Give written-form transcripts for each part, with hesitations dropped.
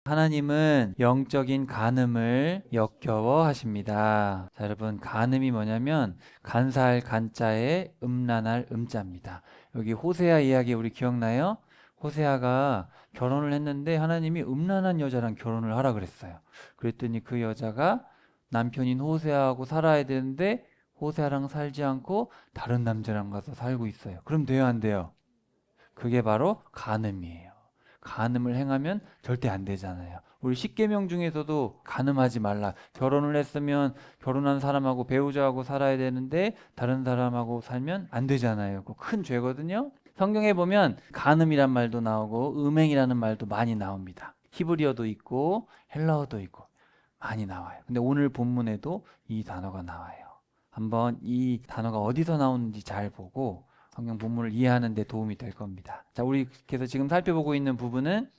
하나님은 영적인 간음을 역겨워 하십니다. 자, 여러분, 간음이 뭐냐면 간사할 간자에 음란할 음자입니다. 여기 호세아 이야기 우리 기억나요? 호세아가 결혼을 했는데 하나님이 음란한 여자랑 결혼을 하라 그랬어요. 그랬더니 그 여자가 남편인 호세아하고 살아야 되는데 호세아랑 살지 않고 다른 남자랑 가서 살고 있어요. 그럼 돼요, 안 돼요? 그게 바로 간음이에요. 간음을 행하면 절대 안 되잖아요. 우리 십계명 중에서도 간음하지 말라. 결혼을 했으면 결혼한 사람하고 배우자하고 살아야 되는데 다른 사람하고 살면 안 되잖아요. 그거 큰 죄거든요. 성경에 보면 간음이란 말도 나오고 음행이라는 말도 많이 나옵니다. 히브리어도 있고 헬라어도 있고 많이 나와요. 근데 오늘 본문에도 이 단어가 나와요. 한번 이 단어가 어디서 나오는지 잘 보고 성경 본문을 이해하는 데 도움이 될 겁니다. 자, 우리 그래서 지금 살펴보고 있는 부분은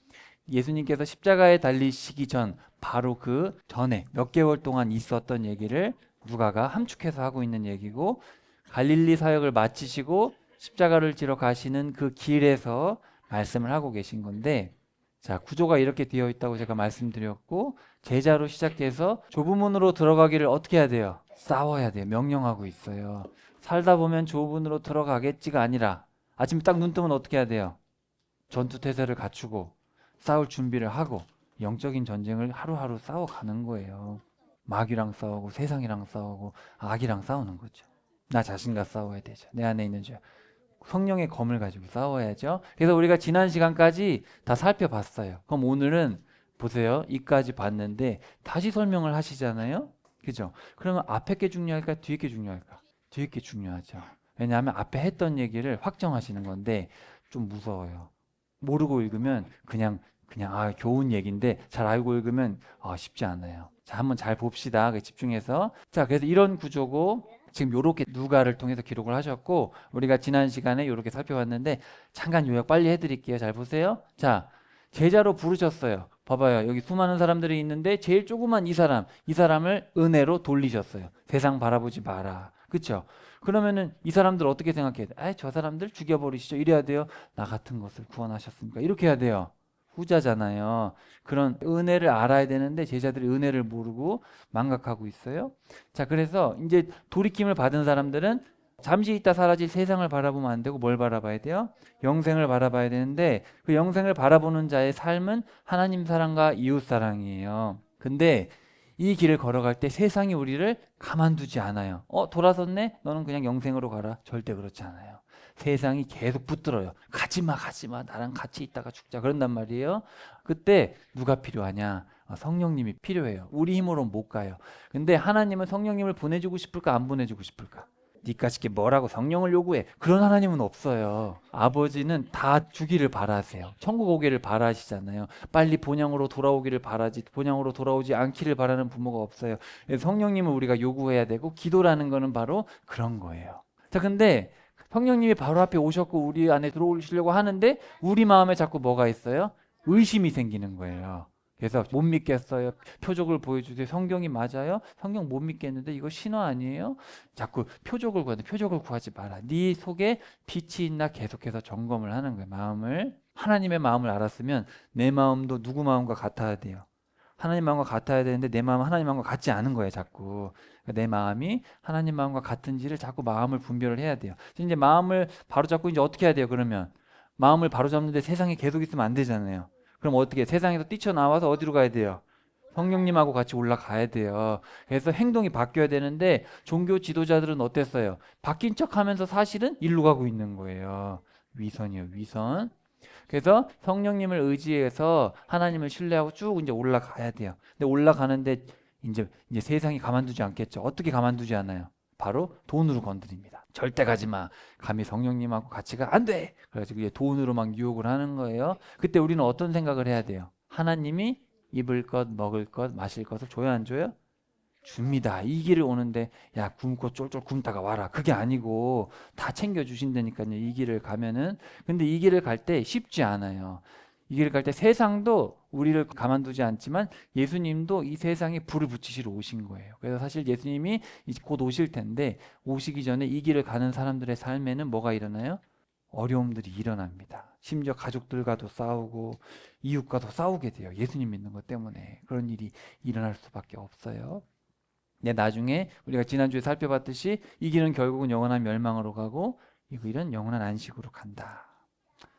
예수님께서 십자가에 달리시기 전 바로 그 전에 몇 개월 동안 있었던 얘기를 누가가 함축해서 하고 있는 얘기고, 갈릴리 사역을 마치시고 십자가를 지러 가시는 그 길에서 말씀을 하고 계신 건데, 자, 구조가 이렇게 되어 있다고 제가 말씀드렸고, 제자로 시작해서 좁은 문으로 들어가기를 어떻게 해야 돼요? 싸워야 돼요. 명령하고 있어요. 살다 보면 좁은 문으로 들어가겠지가 아니라 아침에 딱 눈 뜨면 어떻게 해야 돼요? 전투 태세를 갖추고 싸울 준비를 하고 영적인 전쟁을 하루하루 싸워가는 거예요. 마귀랑 싸우고 세상이랑 싸우고 악이랑 싸우는 거죠. 나 자신과 싸워야 되죠. 내 안에 있는 죄. 성령의 검을 가지고 싸워야죠. 그래서 우리가 지난 시간까지 다 살펴봤어요. 그럼 오늘은 보세요. 이까지 봤는데 다시 설명을 하시잖아요. 그죠? 그러면 앞에 게 중요할까? 뒤에 게 중요할까? 뒤에 게 중요하죠. 왜냐하면 앞에 했던 얘기를 확정하시는 건데 좀 무서워요. 모르고 읽으면 그냥 좋은 얘기인데 잘 알고 읽으면 쉽지 않아요. 자, 한번 잘 봅시다. 집중해서. 자, 그래서 이런 구조고 지금 요렇게 누가를 통해서 기록을 하셨고 우리가 지난 시간에 요렇게 살펴봤는데 잠깐 요약 빨리 해드릴게요. 잘 보세요. 자, 제자로 부르셨어요. 봐봐요. 여기 수많은 사람들이 있는데 제일 조그만 이 사람을 은혜로 돌리셨어요. 세상 바라보지 마라. 그쵸? 그러면은 이 사람들 어떻게 생각해야 돼? 저 사람들 죽여버리시죠. 이래야 돼요. 나 같은 것을 구원하셨습니까? 이렇게 해야 돼요. 후자잖아요. 그런 은혜를 알아야 되는데 제자들이 은혜를 모르고 망각하고 있어요. 자, 그래서 이제 돌이킴을 받은 사람들은 잠시 있다 사라질 세상을 바라보면 안 되고 뭘 바라봐야 돼요? 영생을 바라봐야 되는데 그 영생을 바라보는 자의 삶은 하나님 사랑과 이웃 사랑이에요. 근데 이 길을 걸어갈 때 세상이 우리를 가만두지 않아요. 돌아섰네? 너는 그냥 영생으로 가라. 절대 그렇지 않아요. 세상이 계속 붙들어요. 가지마, 가지마. 나랑 같이 있다가 죽자. 그런단 말이에요. 그때 누가 필요하냐? 성령님이 필요해요. 우리 힘으로 못 가요. 근데 하나님은 성령님을 보내주고 싶을까? 안 보내주고 싶을까? 니까 싶게 뭐라고 성령을 요구해. 그런 하나님은 없어요. 아버지는 다 주기를 바라세요. 천국 오기를 바라시잖아요. 빨리 본향으로 돌아오기를 바라지 본향으로 돌아오지 않기를 바라는 부모가 없어요. 성령님을 우리가 요구해야 되고 기도라는 거는 바로 그런 거예요. 자, 근데 성령님이 바로 앞에 오셨고 우리 안에 들어오시려고 하는데 우리 마음에 자꾸 뭐가 있어요? 의심이 생기는 거예요. 그래서 못 믿겠어요. 표적을 보여주세요. 성경이 맞아요? 성경 못 믿겠는데 이거 신화 아니에요? 자꾸 표적을 구하는데 표적을 구하지 마라. 네 속에 빛이 있나 계속해서 점검을 하는 거예요. 마음을. 하나님의 마음을 알았으면 내 마음도 누구 마음과 같아야 돼요. 하나님 마음과 같아야 되는데 내 마음은 하나님 마음과 같지 않은 거예요. 자꾸. 그러니까 내 마음이 하나님 마음과 같은지를 자꾸 마음을 분별을 해야 돼요. 이제 마음을 바로잡고 이제 어떻게 해야 돼요? 그러면 마음을 바로잡는데 세상에 계속 있으면 안 되잖아요. 그럼 어떻게 세상에서 뛰쳐나와서 어디로 가야 돼요? 성령님하고 같이 올라가야 돼요. 그래서 행동이 바뀌어야 되는데 종교 지도자들은 어땠어요? 바뀐 척하면서 사실은 일로 가고 있는 거예요. 위선이요, 위선. 그래서 성령님을 의지해서 하나님을 신뢰하고 쭉 이제 올라가야 돼요. 근데 올라가는데 이제 세상이 가만두지 않겠죠. 어떻게 가만두지 않아요? 바로 돈으로 건드립니다. 절대 가지 마. 감히 성령님하고 같이 가. 안 돼. 그래가지고 이제 돈으로 막 유혹을 하는 거예요. 그때 우리는 어떤 생각을 해야 돼요? 하나님이 입을 것, 먹을 것, 마실 것을 줘요, 안 줘요? 줍니다. 이 길을 오는데 야 굶고 쫄쫄 굶다가 와라. 그게 아니고 다 챙겨주신다니까요. 이 길을 가면은. 근데 이 길을 갈 때 쉽지 않아요. 이 길을 갈 때 세상도 우리를 가만두지 않지만 예수님도 이 세상에 불을 붙이시러 오신 거예요. 그래서 사실 예수님이 이제 곧 오실 텐데 오시기 전에 이 길을 가는 사람들의 삶에는 뭐가 일어나요? 어려움들이 일어납니다. 심지어 가족들과도 싸우고 이웃과도 싸우게 돼요. 예수님 믿는 것 때문에 그런 일이 일어날 수밖에 없어요. 네, 나중에 우리가 지난주에 살펴봤듯이 이 길은 결국은 영원한 멸망으로 가고 이 길은 영원한 안식으로 간다.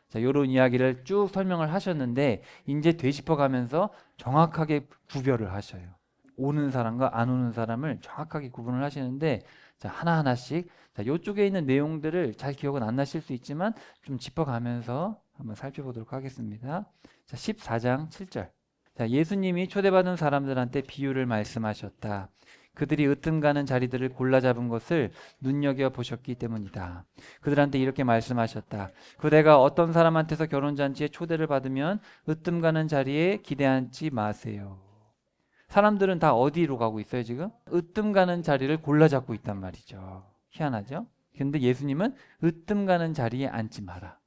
자, 이런 이야기를 쭉 설명을 하셨는데 이제 되짚어가면서 정확하게 구별을 하셔요. 오는 사람과 안 오는 사람을 정확하게 구분을 하시는데 자, 하나하나씩 자, 이쪽에 있는 내용들을 잘 기억은 안 나실 수 있지만 좀 짚어가면서 한번 살펴보도록 하겠습니다. 자, 14장 7절. 자, 예수님이 초대받은 사람들한테 비유를 말씀하셨다. 그들이 으뜸가는 자리들을 골라 잡은 것을 눈여겨보셨기 때문이다. 그들한테 이렇게 말씀하셨다. 그대가 어떤 사람한테서 결혼잔치에 초대를 받으면 으뜸가는 자리에 기대 앉지 마세요. 사람들은 다 어디로 가고 있어요, 지금? 으뜸가는 자리를 골라 잡고 있단 말이죠. 희한하죠? 근데 예수님은 으뜸가는 자리에 앉지 마라.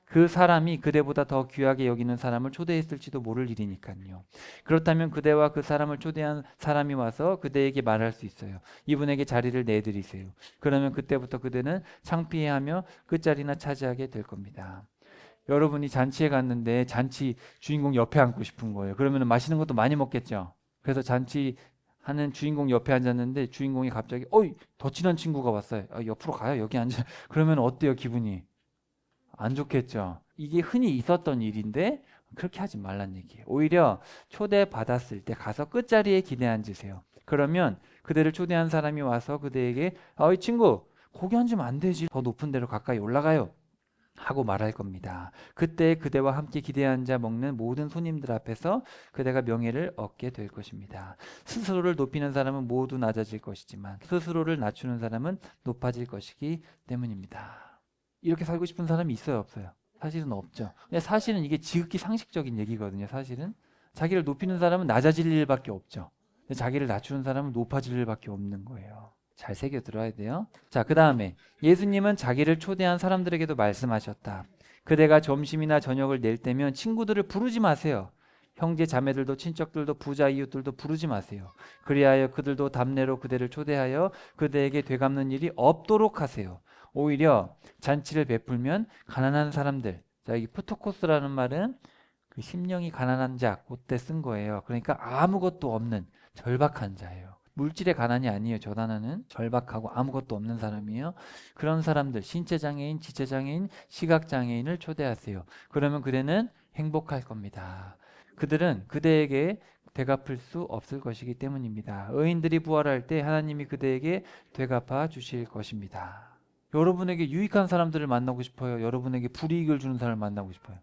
그 사람이 그대보다 더 귀하게 여기는 사람을 초대했을지도 모를 일이니까요. 그렇다면 그대와 그 사람을 초대한 사람이 와서 그대에게 말할 수 있어요. 이분에게 자리를 내드리세요. 그러면 그때부터 그대는 창피해하며 끝자리나 차지하게 될 겁니다. 여러분이 잔치에 갔는데 잔치 주인공 옆에 앉고 싶은 거예요. 그러면 맛있는 것도 많이 먹겠죠. 그래서 잔치 하는 주인공 옆에 앉았는데 주인공이 갑자기 더 친한 친구가 왔어요. 옆으로 가요. 여기 앉아. 그러면 어때요, 기분이? 안 좋겠죠. 이게 흔히 있었던 일인데 그렇게 하지 말란 얘기예요. 오히려 초대받았을 때 가서 끝자리에 기대 앉으세요. 그러면 그대를 초대한 사람이 와서 그대에게 이 친구 거기 앉으면 안 되지. 더 높은 데로 가까이 올라가요. 하고 말할 겁니다. 그때 그대와 함께 기대 앉아 먹는 모든 손님들 앞에서 그대가 명예를 얻게 될 것입니다. 스스로를 높이는 사람은 모두 낮아질 것이지만 스스로를 낮추는 사람은 높아질 것이기 때문입니다. 이렇게 살고 싶은 사람이 있어요, 없어요? 사실은 없죠. 근데 사실은 이게 지극히 상식적인 얘기거든요. 사실은 자기를 높이는 사람은 낮아질 일밖에 없죠. 근데 자기를 낮추는 사람은 높아질 일밖에 없는 거예요. 잘 새겨 들어야 돼요. 자, 그 다음에 예수님은 자기를 초대한 사람들에게도 말씀하셨다. 그대가 점심이나 저녁을 낼 때면 친구들을 부르지 마세요. 형제 자매들도 친척들도 부자 이웃들도 부르지 마세요. 그리하여 그들도 답례로 그대를 초대하여 그대에게 되갚는 일이 없도록 하세요. 오히려 잔치를 베풀면 가난한 사람들, 자, 여기 푸토코스라는 말은 그 심령이 가난한 자, 그때 쓴 거예요. 그러니까 아무것도 없는 절박한 자예요. 물질의 가난이 아니에요. 저 단어는 절박하고 아무것도 없는 사람이에요. 그런 사람들, 신체장애인, 지체장애인, 시각장애인을 초대하세요. 그러면 그대는 행복할 겁니다. 그들은 그대에게 되갚을 수 없을 것이기 때문입니다. 의인들이 부활할 때 하나님이 그대에게 되갚아 주실 것입니다. 여러분에게 유익한 사람들을 만나고 싶어요? 여러분에게 불이익을 주는 사람을 만나고 싶어요?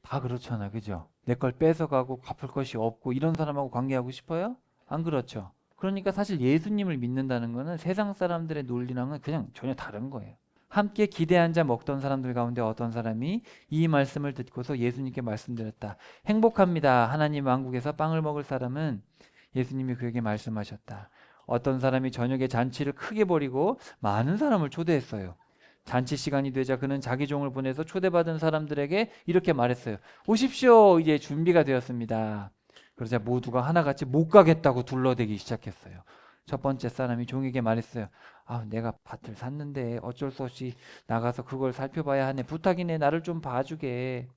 다 그렇잖아, 그죠? 내 걸 뺏어가고 갚을 것이 없고 이런 사람하고 관계하고 싶어요? 안 그렇죠? 그러니까 사실 예수님을 믿는다는 거는 세상 사람들의 논리랑은 그냥 전혀 다른 거예요. 함께 기대 앉아 먹던 사람들 가운데 어떤 사람이 이 말씀을 듣고서 예수님께 말씀드렸다. 행복합니다. 하나님 왕국에서 빵을 먹을 사람은 예수님이 그에게 말씀하셨다. 어떤 사람이 저녁에 잔치를 크게 벌이고 많은 사람을 초대했어요. 잔치 시간이 되자 그는 자기 종을 보내서 초대받은 사람들에게 이렇게 말했어요. 오십시오. 이제 준비가 되었습니다. 그러자 모두가 하나같이 못 가겠다고 둘러대기 시작했어요. 첫 번째 사람이 종에게 말했어요. 내가 밭을 샀는데 어쩔 수 없이 나가서 그걸 살펴봐야 하네. 부탁이네. 나를 좀 봐주게.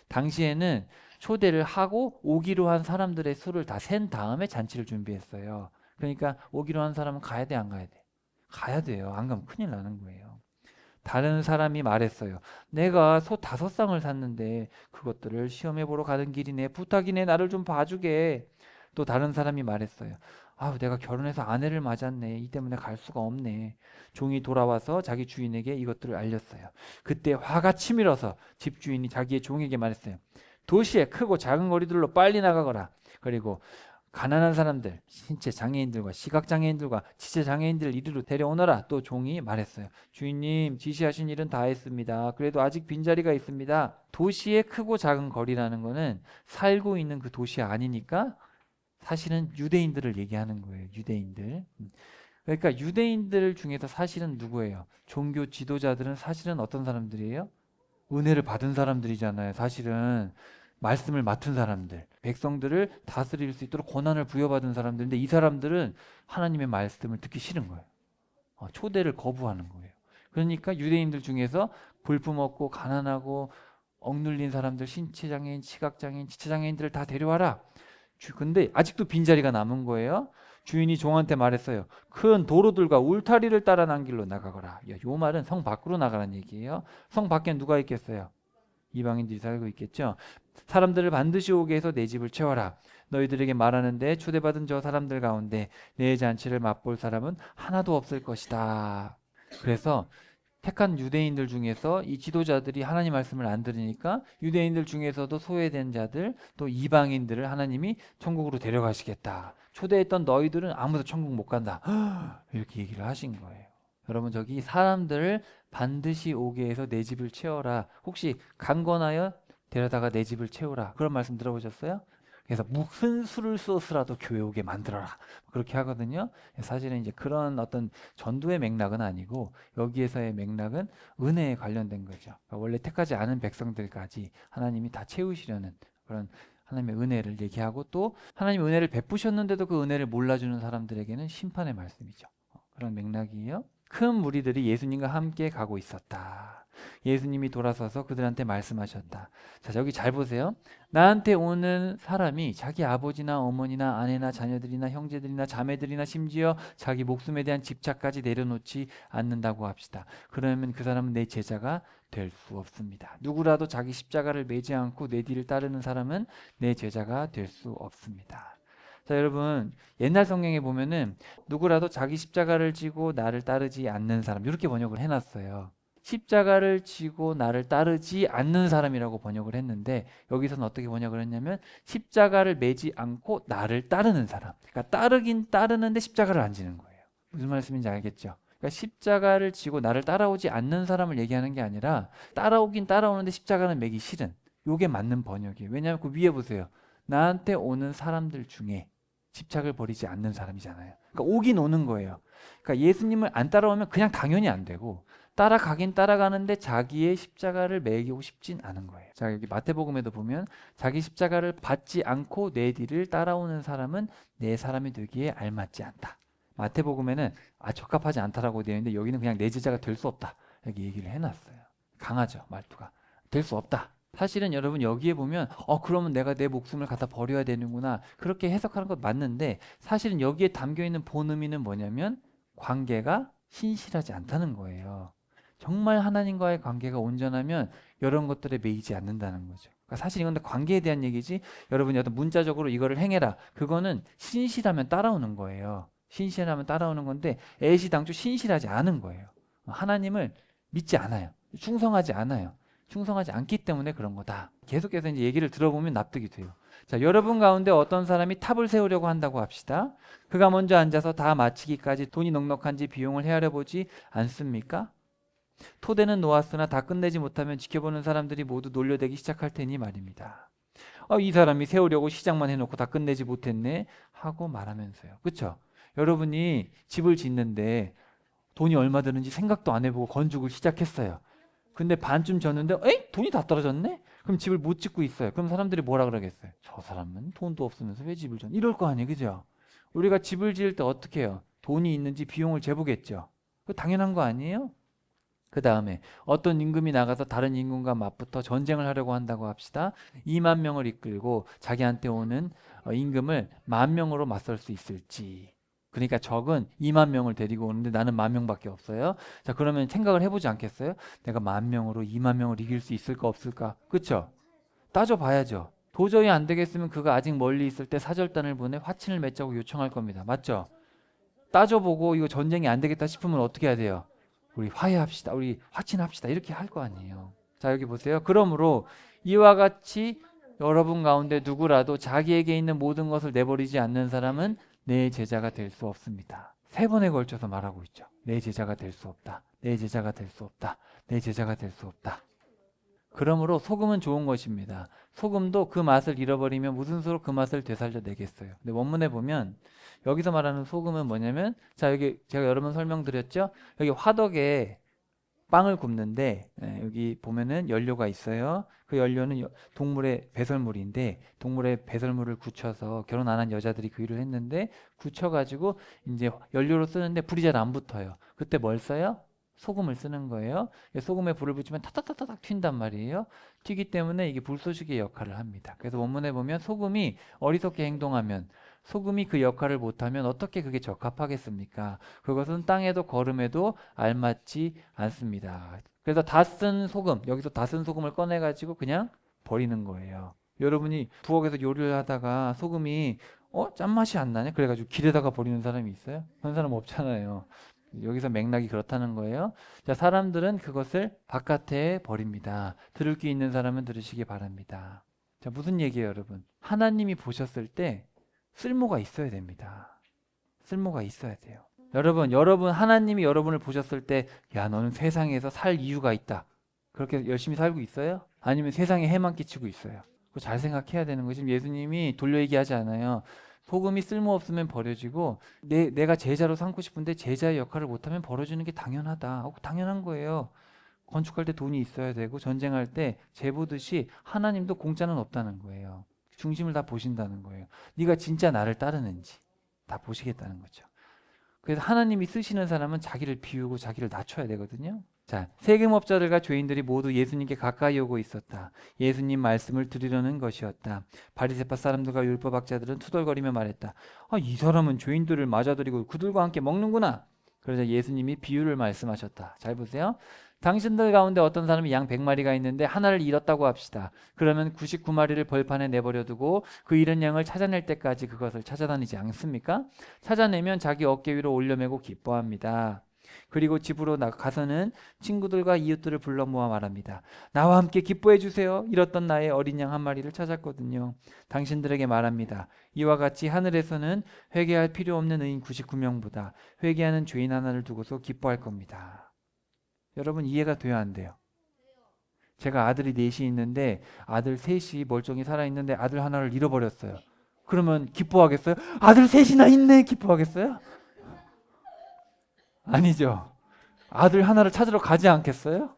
당시에는 초대를 하고 오기로 한 사람들의 수를 다 센 다음에 잔치를 준비했어요. 그러니까 오기로 한 사람은 가야 돼, 안 가야 돼? 가야 돼요. 안 가면 큰일 나는 거예요. 다른 사람이 말했어요. 내가 소 5쌍을 샀는데 그것들을 시험해 보러 가는 길이네. 부탁이네. 나를 좀 봐주게. 또 다른 사람이 말했어요. 내가 결혼해서 아내를 맞았네. 이 때문에 갈 수가 없네. 종이 돌아와서 자기 주인에게 이것들을 알렸어요. 그때 화가 치밀어서 집주인이 자기의 종에게 말했어요. 도시의 크고 작은 거리들로 빨리 나가거라. 그리고 가난한 사람들, 신체 장애인들과 시각 장애인들과 지체 장애인들을 이리로 데려오너라. 또 종이 말했어요. 주인님, 지시하신 일은 다 했습니다. 그래도 아직 빈자리가 있습니다. 도시의 크고 작은 거리라는 거는 살고 있는 그 도시 아니니까 사실은 유대인들을 얘기하는 거예요. 유대인들. 그러니까 유대인들 중에서 사실은 누구예요? 종교 지도자들은 사실은 어떤 사람들이에요? 은혜를 받은 사람들이잖아요. 사실은 말씀을 맡은 사람들, 백성들을 다스릴 수 있도록 권한을 부여받은 사람들인데 이 사람들은 하나님의 말씀을 듣기 싫은 거예요. 초대를 거부하는 거예요. 그러니까 유대인들 중에서 볼품없고 가난하고 억눌린 사람들, 신체장애인, 시각장애인, 지체장애인들을 다 데려와라. 근데 아직도 빈자리가 남은 거예요. 주인이 종한테 말했어요. 큰 도로들과 울타리를 따라 난 길로 나가거라. 요 말은 성 밖으로 나가라는 얘기예요. 성 밖엔 누가 있겠어요? 이방인들이 살고 있겠죠. 사람들을 반드시 오게 해서 내 집을 채워라. 너희들에게 말하는데 초대받은 저 사람들 가운데 내 잔치를 맛볼 사람은 하나도 없을 것이다. 그래서 택한 유대인들 중에서 이 지도자들이 하나님 말씀을 안 들으니까 유대인들 중에서도 소외된 자들 또 이방인들을 하나님이 천국으로 데려가시겠다. 초대했던 너희들은 아무도 천국 못 간다. 이렇게 얘기를 하신 거예요. 여러분 저기 사람들을 반드시 오게 해서 내 집을 채워라. 혹시 강권하여 데려다가 내 집을 채우라. 그런 말씀 들어보셨어요? 그래서 무슨 수를 써서라도 교회 오게 만들어라. 그렇게 하거든요. 사실은 이제 그런 어떤 전도의 맥락은 아니고 여기에서의 맥락은 은혜에 관련된 거죠. 그러니까 원래 택하지 않은 백성들까지 하나님이 다 채우시려는 그런 하나님의 은혜를 얘기하고 또 하나님의 은혜를 베푸셨는데도 그 은혜를 몰라주는 사람들에게는 심판의 말씀이죠. 그런 맥락이에요. 큰 무리들이 예수님과 함께 가고 있었다. 예수님이 돌아서서 그들한테 말씀하셨다. 자, 여기 잘 보세요. 나한테 오는 사람이 자기 아버지나 어머니나 아내나 자녀들이나 형제들이나 자매들이나 심지어 자기 목숨에 대한 집착까지 내려놓지 않는다고 합시다. 그러면 그 사람은 내 제자가 될 수 없습니다. 누구라도 자기 십자가를 매지 않고 내 뒤를 따르는 사람은 내 제자가 될 수 없습니다. 자, 여러분 옛날 성경에 보면은 누구라도 자기 십자가를 지고 나를 따르지 않는 사람 이렇게 번역을 해놨어요. 십자가를 지고 나를 따르지 않는 사람이라고 번역을 했는데 여기서는 어떻게 번역을 했냐면 십자가를 매지 않고 나를 따르는 사람. 그러니까 따르긴 따르는데 십자가를 안 지는 거예요. 무슨 말씀인지 알겠죠? 그러니까 십자가를 지고 나를 따라오지 않는 사람을 얘기하는 게 아니라 따라오긴 따라오는데 십자가는 매기 싫은. 요게 맞는 번역이에요. 왜냐하면 그 위에 보세요. 나한테 오는 사람들 중에 집착을 버리지 않는 사람이잖아요. 그러니까 오긴 오는 거예요. 그러니까 예수님을 안 따라오면 그냥 당연히 안 되고 따라가긴 따라가는데 자기의 십자가를 매기고 싶진 않은 거예요. 자, 여기 마태복음에도 보면 자기 십자가를 받지 않고 내 뒤를 따라오는 사람은 내 사람이 되기에 알맞지 않다. 마태복음에는 적합하지 않다라고 되어 있는데 여기는 그냥 내 제자가 될 수 없다. 여기 얘기를 해놨어요. 강하죠, 말투가. 될 수 없다. 사실은 여러분 여기에 보면 그러면 내가 내 목숨을 갖다 버려야 되는구나 그렇게 해석하는 것 맞는데 사실은 여기에 담겨있는 본 의미는 뭐냐면 관계가 신실하지 않다는 거예요. 정말 하나님과의 관계가 온전하면 이런 것들에 매이지 않는다는 거죠. 그러니까 사실 이건 관계에 대한 얘기지 여러분이 어떤 문자적으로 이거를 행해라 그거는 신실하면 따라오는 거예요. 신실하면 따라오는 건데 애시당초 신실하지 않은 거예요. 하나님을 믿지 않아요. 충성하지 않아요. 충성하지 않기 때문에 그런 거다. 계속해서 이제 얘기를 들어보면 납득이 돼요. 자, 여러분 가운데 어떤 사람이 탑을 세우려고 한다고 합시다. 그가 먼저 앉아서 다 마치기까지 돈이 넉넉한지 비용을 헤아려 보지 않습니까? 토대는 놓았으나 다 끝내지 못하면 지켜보는 사람들이 모두 놀려대기 시작할 테니 말입니다. 이 사람이 세우려고 시작만 해놓고 다 끝내지 못했네 하고 말하면서요. 그렇죠? 여러분이 집을 짓는데 돈이 얼마 드는지 생각도 안 해보고 건축을 시작했어요. 근데 반쯤 졌는데 에이? 돈이 다 떨어졌네? 그럼 집을 못 짓고 있어요. 그럼 사람들이 뭐라 그러겠어요? 저 사람은 돈도 없으면서 왜 집을 짓냐? 이럴 거 아니에요. 그죠? 우리가 집을 지을 때 어떻게 해요? 돈이 있는지 비용을 재보겠죠. 그거 당연한 거 아니에요? 그 다음에 어떤 임금이 나가서 다른 임금과 맞붙어 전쟁을 하려고 한다고 합시다. 2만 명을 이끌고 자기한테 오는 임금을 10,000명으로 맞설 수 있을지. 그러니까 적은 2만 명을 데리고 오는데 나는 10,000명밖에 없어요. 자, 그러면 생각을 해보지 않겠어요? 내가 10,000명으로 2만 명을 이길 수 있을까 없을까? 그쵸? 따져봐야죠. 도저히 안 되겠으면 그가 아직 멀리 있을 때 사절단을 보내 화친을 맺자고 요청할 겁니다. 맞죠? 따져보고 이거 전쟁이 안 되겠다 싶으면 어떻게 해야 돼요? 우리 화해합시다. 우리 화친합시다. 이렇게 할 거 아니에요. 자, 여기 보세요. 그러므로 이와 같이 여러분 가운데 누구라도 자기에게 있는 모든 것을 내버리지 않는 사람은 내 제자가 될 수 없습니다. 3번에 걸쳐서 말하고 있죠. 내 제자가 될 수 없다. 내 제자가 될 수 없다. 내 제자가 될 수 없다. 그러므로 소금은 좋은 것입니다. 소금도 그 맛을 잃어버리면 무슨 수로 그 맛을 되살려 내겠어요. 근데 원문에 보면 여기서 말하는 소금은 뭐냐면 자, 여기 제가 여러 번 설명드렸죠. 여기 화덕에 빵을 굽는데 여기 보면은 연료가 있어요. 그 연료는 동물의 배설물인데 동물의 배설물을 굳혀서 결혼 안 한 여자들이 그 일을 했는데 굳혀가지고 이제 연료로 쓰는데 불이 잘 안 붙어요. 그때 뭘 써요? 소금을 쓰는 거예요. 소금에 불을 붙이면 타닥타닥 튄단 말이에요. 튀기 때문에 이게 불쏘시개 역할을 합니다. 그래서 원문에 보면 소금이 어리석게 행동하면, 소금이 그 역할을 못하면 어떻게 그게 적합하겠습니까? 그것은 땅에도 거름에도 알맞지 않습니다. 그래서 다 쓴 소금, 여기서 다 쓴 소금을 꺼내가지고 그냥 버리는 거예요. 여러분이 부엌에서 요리를 하다가 소금이 짠맛이 안 나네? 그래가지고 길에다가 버리는 사람이 있어요? 그런 사람 없잖아요. 여기서 맥락이 그렇다는 거예요. 자, 사람들은 그것을 바깥에 버립니다. 들을 귀 있는 사람은 들으시기 바랍니다. 자, 무슨 얘기예요, 여러분? 하나님이 보셨을 때 쓸모가 있어야 됩니다. 쓸모가 있어야 돼요. 여러분, 하나님이 여러분을 보셨을 때, 야, 너는 세상에서 살 이유가 있다. 그렇게 열심히 살고 있어요? 아니면 세상에 해만 끼치고 있어요? 그거 잘 생각해야 되는 거지. 지금 예수님이 돌려 얘기하지 않아요. 소금이 쓸모없으면 버려지고, 내가 제자로 삼고 싶은데 제자의 역할을 못하면 버려지는 게 당연하다. 당연한 거예요. 건축할 때 돈이 있어야 되고, 전쟁할 때 재보듯이 하나님도 공짜는 없다는 거예요. 중심을 다 보신다는 거예요. 네가 진짜 나를 따르는지 다 보시겠다는 거죠. 그래서 하나님이 쓰시는 사람은 자기를 비우고 자기를 낮춰야 되거든요. 자, 세금업자들과 죄인들이 모두 예수님께 가까이 오고 있었다. 예수님 말씀을 들으려는 것이었다. 바리새파 사람들과 율법학자들은 투덜거리며 말했다. 이 사람은 죄인들을 맞아들이고 그들과 함께 먹는구나. 그러자 예수님이 비유를 말씀하셨다. 잘 보세요. 당신들 가운데 어떤 사람이 양 100마리가 있는데 하나를 잃었다고 합시다. 그러면 99마리를 벌판에 내버려 두고 그 잃은 양을 찾아낼 때까지 그것을 찾아다니지 않습니까? 찾아내면 자기 어깨 위로 올려매고 기뻐합니다. 그리고 집으로 가서는 친구들과 이웃들을 불러 모아 말합니다. 나와 함께 기뻐해 주세요. 잃었던 나의 어린 양 한 마리를 찾았거든요. 당신들에게 말합니다. 이와 같이 하늘에서는 회개할 필요 없는 의인 99명보다 회개하는 죄인 하나를 두고서 기뻐할 겁니다. 여러분, 이해가 돼야 안 돼요? 제가 아들이 넷이 있는데 아들 셋이 멀쩡히 살아있는데 아들 하나를 잃어버렸어요. 그러면 기뻐하겠어요? 아들 셋이나 있네 기뻐하겠어요? 아니죠. 아들 하나를 찾으러 가지 않겠어요?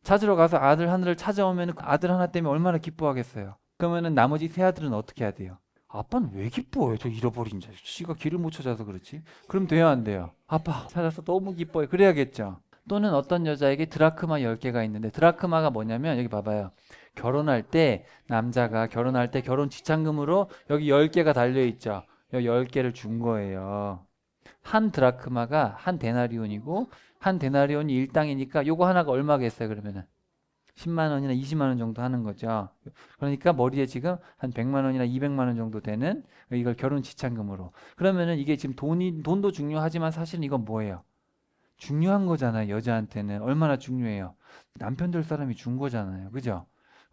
찾으러 가서 아들 하나를 찾아오면 아들 하나 때문에 얼마나 기뻐하겠어요? 그러면은 나머지 세 아들은 어떻게 해야 돼요? 아빠는 왜 기뻐해? 저 잃어버린 자식. 지가 길을 못 찾아서 그렇지. 그럼 돼야 안 돼요? 아빠 찾아서 너무 기뻐해. 그래야겠죠. 또는 어떤 여자에게 드라크마 10개가 있는데, 드라크마가 뭐냐면 여기 봐봐요. 결혼할 때 남자가 결혼할 때 결혼 지참금으로 여기 10개가 달려 있죠. 여기 10개를 준 거예요. 한 드라크마가 한 데나리온이고 한 데나리온이 일당이니까 요거 하나가 얼마겠어요, 그러면은? 10만 원이나 20만 원 정도 하는 거죠. 그러니까 머리에 지금 한 100만 원이나 200만 원 정도 되는 이걸 결혼 지참금으로. 그러면은 이게 지금 돈도 중요하지만 사실은 이건 뭐예요? 중요한 거잖아요. 여자한테는 얼마나 중요해요. 남편 될 사람이 준 거잖아요. 그죠?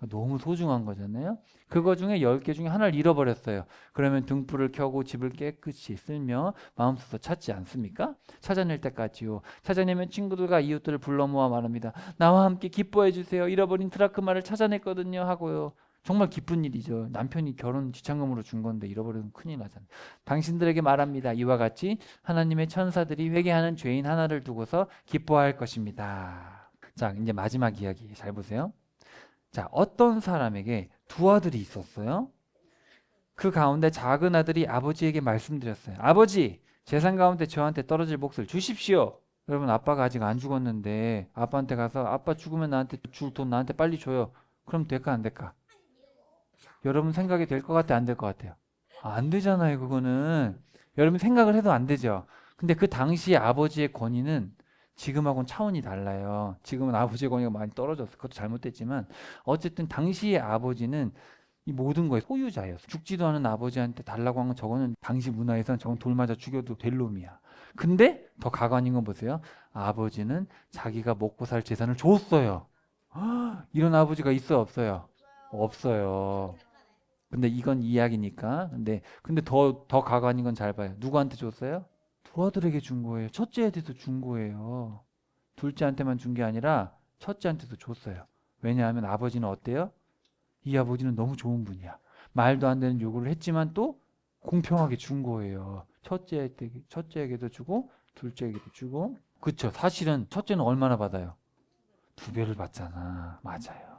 너무 소중한 거잖아요. 그거 중에 10개 중에 하나를 잃어버렸어요. 그러면 등불을 켜고 집을 깨끗이 쓸며 마음 써서 찾지 않습니까? 찾아낼 때까지요. 찾아내면 친구들과 이웃들을 불러 모아 말합니다. 나와 함께 기뻐해 주세요. 잃어버린 드라크마를 찾아냈거든요. 하고요. 정말 기쁜 일이죠. 남편이 결혼 지참금으로 준 건데 잃어버리면 큰일 나잖아요. 당신들에게 말합니다. 이와 같이 하나님의 천사들이 회개하는 죄인 하나를 두고서 기뻐할 것입니다. 자, 이제 마지막 이야기 잘 보세요. 자, 어떤 사람에게 두 아들이 있었어요. 그 가운데 작은 아들이 아버지에게 말씀드렸어요. 아버지, 재산 가운데 저한테 떨어질 몫을 주십시오. 여러분, 아빠가 아직 안 죽었는데 아빠한테 가서 아빠 죽으면 나한테 줄 돈 나한테 빨리 줘요. 그럼 될까 안 될까? 여러분 생각이 될 것 같아, 안 될 것 같아요? 안 되잖아요, 그거는. 여러분 생각을 해도 안 되죠. 근데 그 당시에 아버지의 권위는 지금하고는 차원이 달라요. 지금은 아버지의 권위가 많이 떨어졌어. 그것도 잘못됐지만 어쨌든 당시의 아버지는 이 모든 거의 소유자예요. 죽지도 않은 아버지한테 달라고 한 건 저거는 당시 문화에서는 저건 돌 맞아 죽여도 될 놈이야. 근데 더 가관인 건 보세요. 아버지는 자기가 먹고 살 재산을 줬어요. 이런 아버지가 있어 없어요? 없어요. 근데 이건 이야기니까. 근데 더 가관인 건 잘 봐요. 누구한테 줬어요? 두 아들에게 준 거예요. 첫째한테도 준 거예요. 둘째한테만 준 게 아니라 첫째한테도 줬어요. 왜냐하면 아버지는 어때요? 이 아버지는 너무 좋은 분이야. 말도 안 되는 요구를 했지만 또 공평하게 준 거예요. 첫째에게도 주고 둘째에게도 주고. 그쵸? 사실은 첫째는 얼마나 받아요? 2배를 받잖아. 맞아요.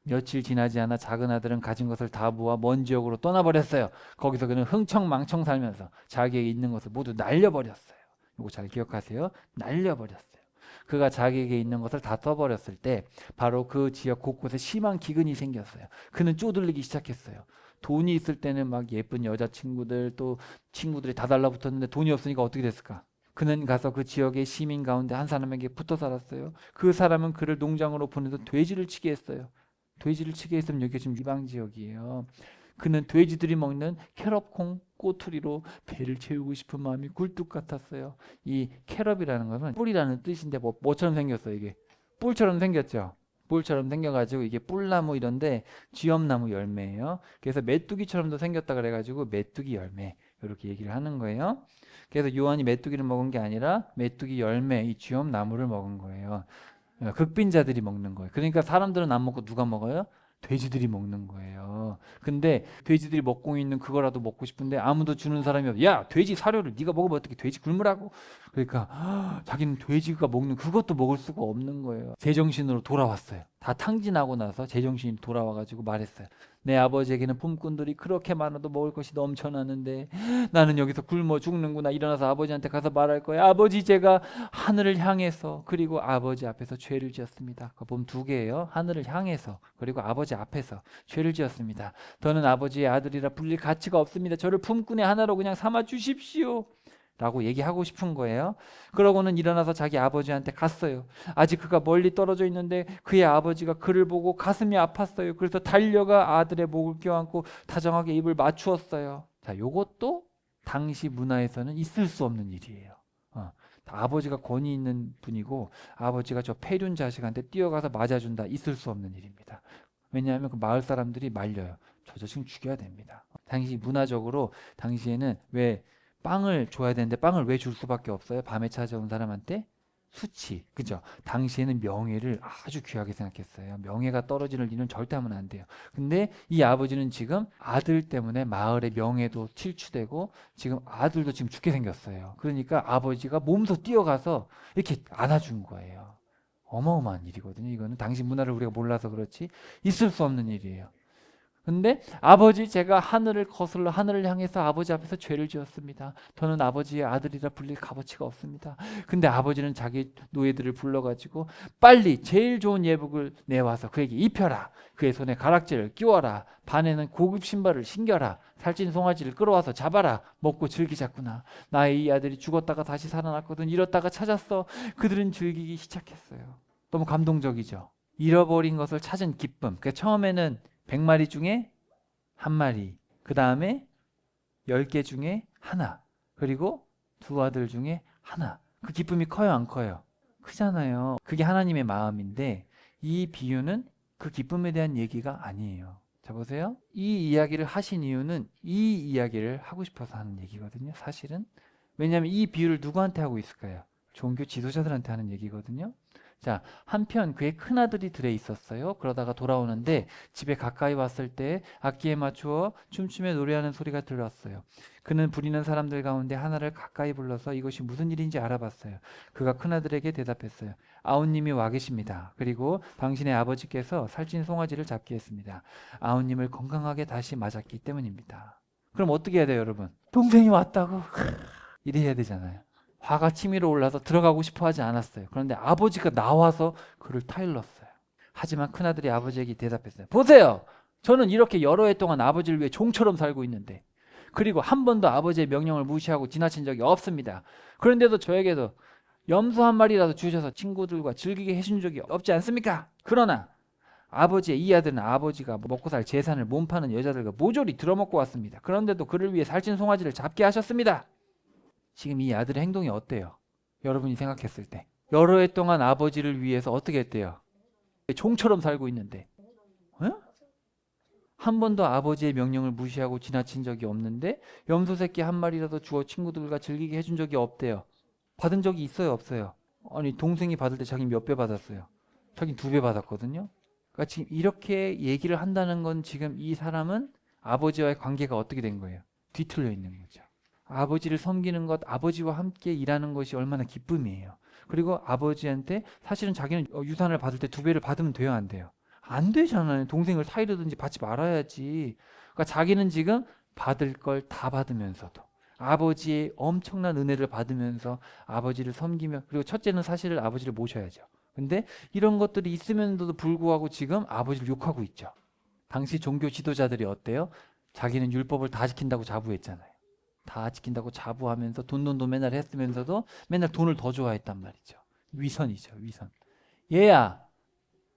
며칠 지나지 않아 작은 아들은 가진 것을 다 모아 먼 지역으로 떠나버렸어요. 거기서 그는 흥청망청 살면서 자기에게 있는 것을 모두 날려버렸어요. 이거 잘 기억하세요. 날려버렸어요. 그가 자기에게 있는 것을 다 써버렸을 때 바로 그 지역 곳곳에 심한 기근이 생겼어요. 그는 쪼들리기 시작했어요. 돈이 있을 때는 막 예쁜 여자친구들 또 친구들이 다 달라붙었는데 돈이 없으니까 어떻게 됐을까? 그는 가서 그 지역의 시민 가운데 한 사람에게 붙어 살았어요. 그 사람은 그를 농장으로 보내서 돼지를 치게 했어요. 돼지를 치게 했으면 여기가 지금 이방 지역이에요. 그는 돼지들이 먹는 캐럿콩 꼬투리로 배를 채우고 싶은 마음이 굴뚝 같았어요. 이 캐럿이라는 것은 뿔이라는 뜻인데 뭐처럼 생겼어요 이게? 뿔처럼 생겼죠. 뿔처럼 생겨가지고 이게 뿔나무 이런데 쥐엄나무 열매예요. 그래서 메뚜기처럼도 생겼다 그래가지고 메뚜기 열매 이렇게 얘기를 하는 거예요. 그래서 요한이 메뚜기를 먹은 게 아니라 메뚜기 열매 이 쥐엄나무를 먹은 거예요. 극빈자들이 먹는 거예요. 그러니까 사람들은 안 먹고 누가 먹어요? 돼지들이 먹는 거예요. 근데 돼지들이 먹고 있는 그거라도 먹고 싶은데 아무도 주는 사람이 없어. 야, 돼지 사료를 네가 먹으면 어떻게 돼지 굶으라고? 그러니까 자기는 돼지가 먹는 그것도 먹을 수가 없는 거예요. 제정신으로 돌아왔어요. 다 탕진하고 나서 제정신이 돌아와가지고 말했어요. 내 아버지에게는 품꾼들이 그렇게 많아도 먹을 것이 넘쳐나는데 나는 여기서 굶어 죽는구나. 일어나서 아버지한테 가서 말할 거야. 아버지, 제가 하늘을 향해서 그리고 아버지 앞에서 죄를 지었습니다. 그거 보면 두 개예요. 하늘을 향해서 그리고 아버지 앞에서 죄를 지었습니다. 더는 아버지의 아들이라 불릴 가치가 없습니다. 저를 품꾼의 하나로 그냥 삼아 주십시오. 라고 얘기하고 싶은 거예요. 그러고는 일어나서 자기 아버지한테 갔어요. 아직 그가 멀리 떨어져 있는데 그의 아버지가 그를 보고 가슴이 아팠어요. 그래서 달려가 아들의 목을 껴안고 다정하게 입을 맞추었어요. 자, 요것도 당시 문화에서는 있을 수 없는 일이에요. 아버지가 권위 있는 분이고 아버지가 저 폐륜 자식한테 뛰어가서 맞아준다. 있을 수 없는 일입니다. 왜냐하면 그 마을 사람들이 말려요. 저 자식 죽여야 됩니다. 당시 문화적으로 당시에는 왜 빵을 줘야 되는데 빵을 왜 줄 수밖에 없어요? 밤에 찾아온 사람한테 수치, 그죠? 당시에는 명예를 아주 귀하게 생각했어요. 명예가 떨어지는 일은 절대 하면 안 돼요. 근데 이 아버지는 지금 아들 때문에 마을의 명예도 실추되고 지금 아들도 지금 죽게 생겼어요. 그러니까 아버지가 몸소 뛰어가서 이렇게 안아준 거예요. 어마어마한 일이거든요. 이거는 당시 문화를 우리가 몰라서 그렇지 있을 수 없는 일이에요. 근데 아버지, 제가 하늘을 거슬러 하늘을 향해서 아버지 앞에서 죄를 지었습니다. 저는 아버지의 아들이라 불릴 값어치가 없습니다. 근데 아버지는 자기 노예들을 불러가지고 빨리 제일 좋은 예복을 내와서 그에게 입혀라. 그의 손에 가락지를 끼워라. 발에는 고급 신발을 신겨라. 살찐 송아지를 끌어와서 잡아라. 먹고 즐기자꾸나. 나의 이 아들이 죽었다가 다시 살아났거든. 잃었다가 찾았어. 그들은 즐기기 시작했어요. 너무 감동적이죠. 잃어버린 것을 찾은 기쁨. 그러니까 처음에는 100마리 중에 한 마리, 그 다음에 10개 중에 하나, 그리고 두 아들 중에 하나. 그 기쁨이 커요, 안 커요? 크잖아요. 그게 하나님의 마음인데 이 비유는 그 기쁨에 대한 얘기가 아니에요. 자, 보세요. 이 이야기를 하신 이유는 이 이야기를 하고 싶어서 하는 얘기거든요, 사실은. 왜냐하면 이 비유를 누구한테 하고 있을까요? 종교 지도자들한테 하는 얘기거든요. 자, 한편 그의 큰아들이 들에 있었어요. 그러다가 돌아오는데 집에 가까이 왔을 때 악기에 맞추어 춤추며 노래하는 소리가 들렸어요. 그는 부리는 사람들 가운데 하나를 가까이 불러서 이것이 무슨 일인지 알아봤어요. 그가 큰아들에게 대답했어요. 아우님이 와 계십니다. 그리고 당신의 아버지께서 살찐 송아지를 잡게 했습니다. 아우님을 건강하게 다시 맞았기 때문입니다. 그럼 어떻게 해야 돼요, 여러분? 동생이 왔다고 이래야 되잖아요. 화가 치밀어 올라서 들어가고 싶어 하지 않았어요. 그런데 아버지가 나와서 그를 타일렀어요. 하지만 큰아들이 아버지에게 대답했어요. 보세요. 저는 이렇게 여러 해 동안 아버지를 위해 종처럼 살고 있는데 그리고 한 번도 아버지의 명령을 무시하고 지나친 적이 없습니다. 그런데도 저에게도 염소 한 마리라도 주셔서 친구들과 즐기게 해준 적이 없지 않습니까? 그러나 아버지의 이 아들은 아버지가 먹고 살 재산을 몸파는 여자들과 모조리 들어먹고 왔습니다. 그런데도 그를 위해 살찐 송아지를 잡게 하셨습니다. 지금 이 아들의 행동이 어때요? 여러분이 생각했을 때 여러 해 동안 아버지를 위해서 어떻게 했대요? 종처럼 살고 있는데 한 번도 아버지의 명령을 무시하고 지나친 적이 없는데 염소 새끼 한 마리라도 주어 친구들과 즐기게 해준 적이 없대요. 받은 적이 있어요, 없어요? 아니, 동생이 받을 때 자기 몇 배 받았어요? 자기 2배 받았거든요. 그러니까 지금 이렇게 얘기를 한다는 건 지금 이 사람은 아버지와의 관계가 어떻게 된 거예요? 뒤틀려 있는 거죠. 아버지를 섬기는 것, 아버지와 함께 일하는 것이 얼마나 기쁨이에요. 그리고 아버지한테 사실은 자기는 유산을 받을 때 2배를 받으면 돼요, 안 돼요? 안 되잖아요. 동생을 타이르든지 받지 말아야지. 그러니까 자기는 지금 받을 걸 다 받으면서도 아버지의 엄청난 은혜를 받으면서 아버지를 섬기며, 그리고 첫째는 사실 아버지를 모셔야죠. 근데 이런 것들이 있으면서도 불구하고 지금 아버지를 욕하고 있죠. 당시 종교 지도자들이 어때요? 자기는 율법을 다 지킨다고 자부했잖아요. 다 지킨다고 자부하면서 돈돈돈 맨날 했으면서도 맨날 돈을 더 좋아했단 말이죠. 위선이죠, 위선. 얘야,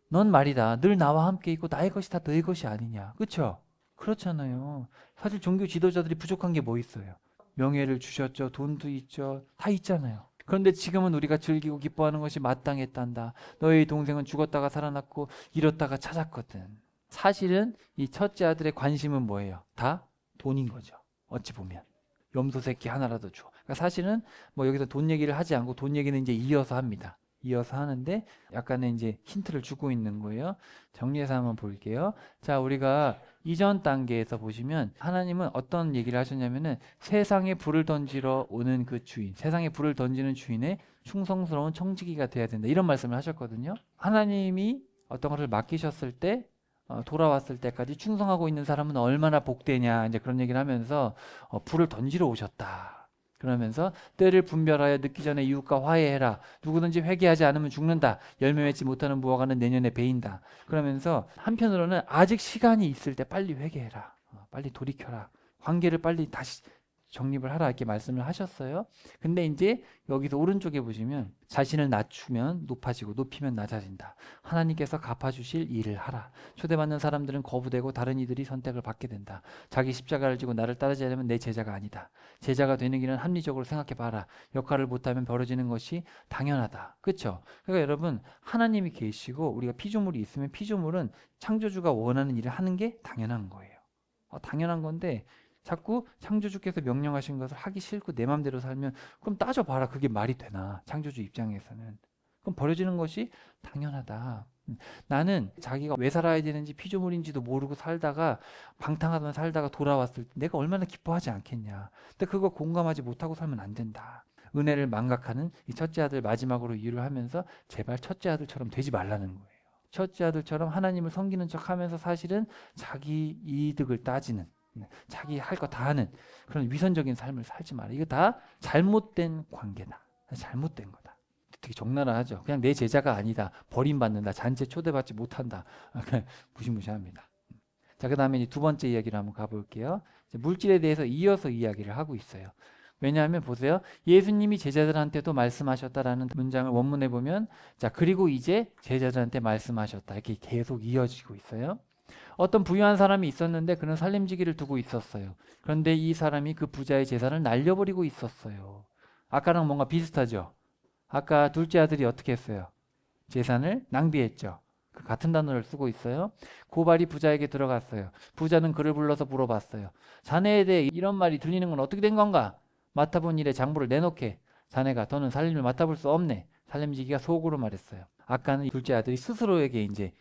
넌 말이다. 늘 나와 함께 있고 나의 것이 다 너의 것이 아니냐. 그렇죠? 그렇잖아요. 사실 종교 지도자들이 부족한 게 뭐 있어요? 명예를 주셨죠. 돈도 있죠. 다 있잖아요. 그런데 지금은 우리가 즐기고 기뻐하는 것이 마땅했단다. 너희 동생은 죽었다가 살아났고 잃었다가 찾았거든. 사실은 이 첫째 아들의 관심은 뭐예요? 다 돈인 거죠. 어찌 보면. 염소 새끼 하나라도 줘. 그러니까 사실은 뭐 여기서 돈 얘기를 하지 않고 돈 얘기는 이제 이어서 합니다. 이어서 하는데 약간의 이제 힌트를 주고 있는 거예요. 정리해서 한번 볼게요. 자, 우리가 이전 단계에서 보시면 하나님은 어떤 얘기를 하셨냐면은 세상에 불을 던지러 오는 그 주인, 세상에 불을 던지는 주인의 충성스러운 청지기가 돼야 된다. 이런 말씀을 하셨거든요. 하나님이 어떤 것을 맡기셨을 때 돌아왔을 때까지 충성하고 있는 사람은 얼마나 복되냐, 이제 그런 얘기를 하면서 불을 던지러 오셨다. 그러면서 때를 분별하여 늦기 전에 이웃과 화해해라. 누구든지 회개하지 않으면 죽는다. 열매 맺지 못하는 무화과는 내년에 베인다. 그러면서 한편으로는 아직 시간이 있을 때 빨리 회개해라. 빨리 돌이켜라. 관계를 빨리 다시 정립을 하라, 이렇게 말씀을 하셨어요. 근데 이제 여기서 오른쪽에 보시면 자신을 낮추면 높아지고 높이면 낮아진다. 하나님께서 갚아주실 일을 하라. 초대받는 사람들은 거부되고 다른 이들이 선택을 받게 된다. 자기 십자가를 지고 나를 따르지 않으면 내 제자가 아니다. 제자가 되는 길은 합리적으로 생각해봐라. 역할을 못하면 벌어지는 것이 당연하다. 그렇죠? 그러니까 여러분, 하나님이 계시고 우리가 피조물이 있으면 피조물은 창조주가 원하는 일을 하는 게 당연한 거예요. 당연한 건데 자꾸 창조주께서 명령하신 것을 하기 싫고 내 맘대로 살면, 그럼 따져봐라. 그게 말이 되나? 창조주 입장에서는. 그럼 버려지는 것이 당연하다. 나는 자기가 왜 살아야 되는지 피조물인지도 모르고 살다가 방탕하던 살다가 돌아왔을 때 내가 얼마나 기뻐하지 않겠냐. 근데 그거 공감하지 못하고 살면 안 된다. 은혜를 망각하는 이 첫째 아들 마지막으로 이유를 하면서 제발 첫째 아들처럼 되지 말라는 거예요. 첫째 아들처럼 하나님을 섬기는 척하면서 사실은 자기 이득을 따지는, 자기 할 거 다 하는 그런 위선적인 삶을 살지 마라. 이거 다 잘못된 관계다. 잘못된 거다. 되게 적나라하죠. 그냥 내 제자가 아니다. 버림받는다. 잔치에 초대받지 못한다. 그냥 무시무시합니다. 자, 그 다음에 두 번째 이야기를 한번 가볼게요. 물질에 대해서 이어서 이야기를 하고 있어요. 왜냐하면 보세요. 예수님이 제자들한테도 말씀하셨다라는 문장을 원문에 보면, 자, 그리고 이제 제자들한테 말씀하셨다. 이렇게 계속 이어지고 있어요. 어떤 부유한 사람이 있었는데 그는 살림지기를 두고 있었어요. 그런데 이 사람이 그 부자의 재산을 날려버리고 있었어요. 아까랑 뭔가 비슷하죠? 아까 둘째 아들이 어떻게 했어요? 재산을 낭비했죠. 그 같은 단어를 쓰고 있어요. 고발이 부자에게 들어갔어요. 부자는 그를 불러서 물어봤어요. 자네에 대해 이런 말이 들리는 건 어떻게 된 건가? 맡아본 일에 장부를 내놓게. 자네가 더는 살림을 맡아볼 수 없네. 살림지기가 속으로 말했어요. 아까는 둘째 아들이 스스로에게 이제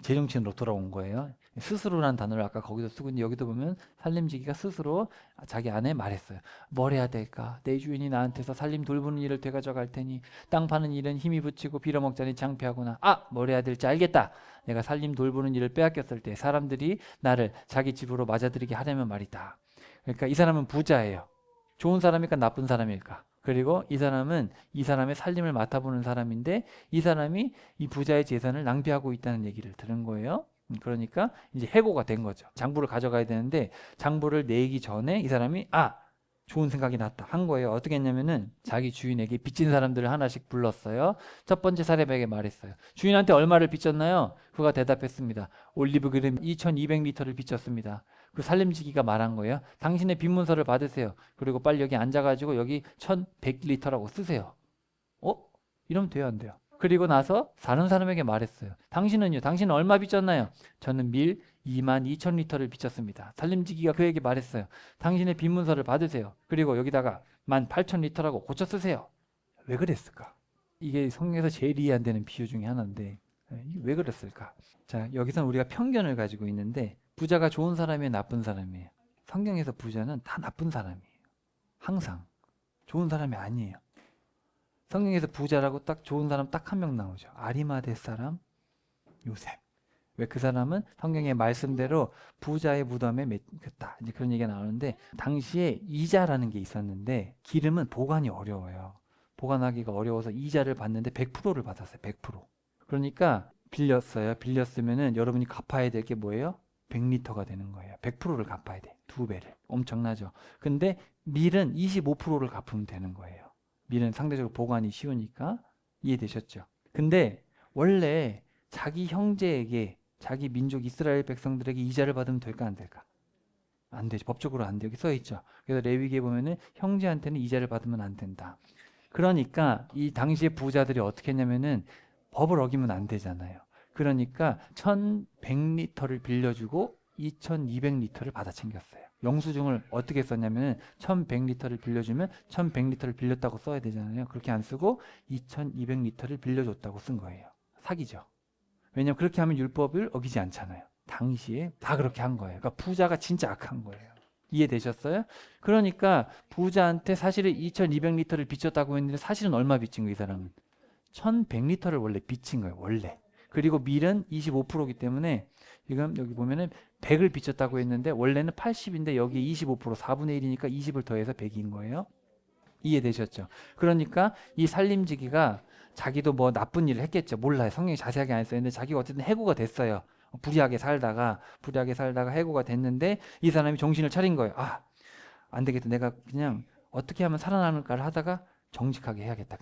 제정신으로 돌아온 거예요. 스스로라는 단어를 아까 거기도 쓰고 있는데 여기도 보면 살림지기가 스스로 자기 아내에 말했어요. 뭘 해야 될까? 내 주인이 나한테서 살림 돌보는 일을 되가져갈 테니 땅 파는 일은 힘이 붙이고 빌어먹자니 창피하구나. 뭘 해야 될지 알겠다. 내가 살림 돌보는 일을 빼앗겼을 때 사람들이 나를 자기 집으로 맞아들이게 하려면 말이다. 그러니까 이 사람은 부자예요. 좋은 사람일까 나쁜 사람일까? 그리고 이 사람은 이 사람의 살림을 맡아보는 사람인데 이 사람이 이 부자의 재산을 낭비하고 있다는 얘기를 들은 거예요. 그러니까 이제 해고가 된 거죠. 장부를 가져가야 되는데 장부를 내기 전에 이 사람이 좋은 생각이 났다 한 거예요. 어떻게 했냐면은 자기 주인에게 빚진 사람들을 하나씩 불렀어요. 첫 번째 사례에게 말했어요. 주인한테 얼마를 빚졌나요? 그가 대답했습니다. 올리브 그램 2200리터를 빚졌습니다. 그 살림지기가 말한 거예요. 당신의 빚문서를 받으세요. 그리고 빨리 여기 앉아가지고 여기 1100리터라고 쓰세요. 이러면 돼요, 안 돼요? 그리고 나서 다른 사람에게 말했어요. 당신은요? 당신은 얼마 빚졌나요? 저는 밀 22,000리터를 빚졌습니다. 살림지기가 그에게 말했어요. 당신의 빚문서를 받으세요. 그리고 여기다가 18,000리터라고 고쳐 쓰세요. 왜 그랬을까? 이게 성경에서 제일 이해 안 되는 비유 중에 하나인데 이게 왜 그랬을까? 자, 여기서는 우리가 편견을 가지고 있는데 부자가 좋은 사람이에요, 나쁜 사람이에요? 성경에서 부자는 다 나쁜 사람이에요. 항상 좋은 사람이 아니에요. 성경에서 부자라고 딱 좋은 사람 딱 한 명 나오죠. 아리마대 사람 요셉. 왜 그 사람은 성경의 말씀대로 부자의 무덤에 맺혔다. 이제 그런 얘기가 나오는데 당시에 이자라는 게 있었는데 기름은 보관이 어려워요. 보관하기가 어려워서 이자를 받는데 100%를 받았어요. 100%. 그러니까 빌렸어요. 빌렸으면은 여러분이 갚아야 될 게 뭐예요? 100리터가 되는 거예요. 100%를 갚아야 돼. 두 배를. 엄청나죠. 근데 밀은 25%를 갚으면 되는 거예요. 밀은 상대적으로 보관이 쉬우니까. 이해되셨죠? 근데 원래 자기 형제에게 자기 민족 이스라엘 백성들에게 이자를 받으면 될까 안 될까? 안 되죠. 법적으로 안 돼요. 여기 써 있죠. 그래서 레위기에 보면은 형제한테는 이자를 받으면 안 된다. 그러니까 이 당시에 부자들이 어떻게 했냐면은 법을 어기면 안 되잖아요. 그러니까 1100리터를 빌려주고 2200리터를 받아 챙겼어요. 영수증을 어떻게 썼냐면 1100리터를 빌려주면 1100리터를 빌렸다고 써야 되잖아요. 그렇게 안 쓰고 2200리터를 빌려줬다고 쓴 거예요. 사기죠. 왜냐면 그렇게 하면 율법을 어기지 않잖아요. 당시에 다 그렇게 한 거예요. 그러니까 부자가 진짜 악한 거예요. 이해되셨어요? 그러니까 부자한테 사실은 2200리터를 빚졌다고 했는데 사실은 얼마 빚진 거예요, 이 사람은? 1100리터를 원래 빚진 거예요, 원래. 그리고 밀은 25%이기 때문에 지금 여기 보면은 100을 빚졌다고 했는데 원래는 80인데 여기 25% 4분의 1이니까 20을 더해서 100인 거예요. 이해되셨죠? 그러니까 이 살림지기가 자기도 뭐 나쁜 일을 했겠죠. 몰라요. 성경이 자세하게 안 써있는데 자기가 어쨌든 해고가 됐어요. 불의하게 살다가 해고가 됐는데 이 사람이 정신을 차린 거예요. 아, 안 되겠다. 내가 그냥 어떻게 하면 살아남을까를 하다가 정직하게 해야겠다.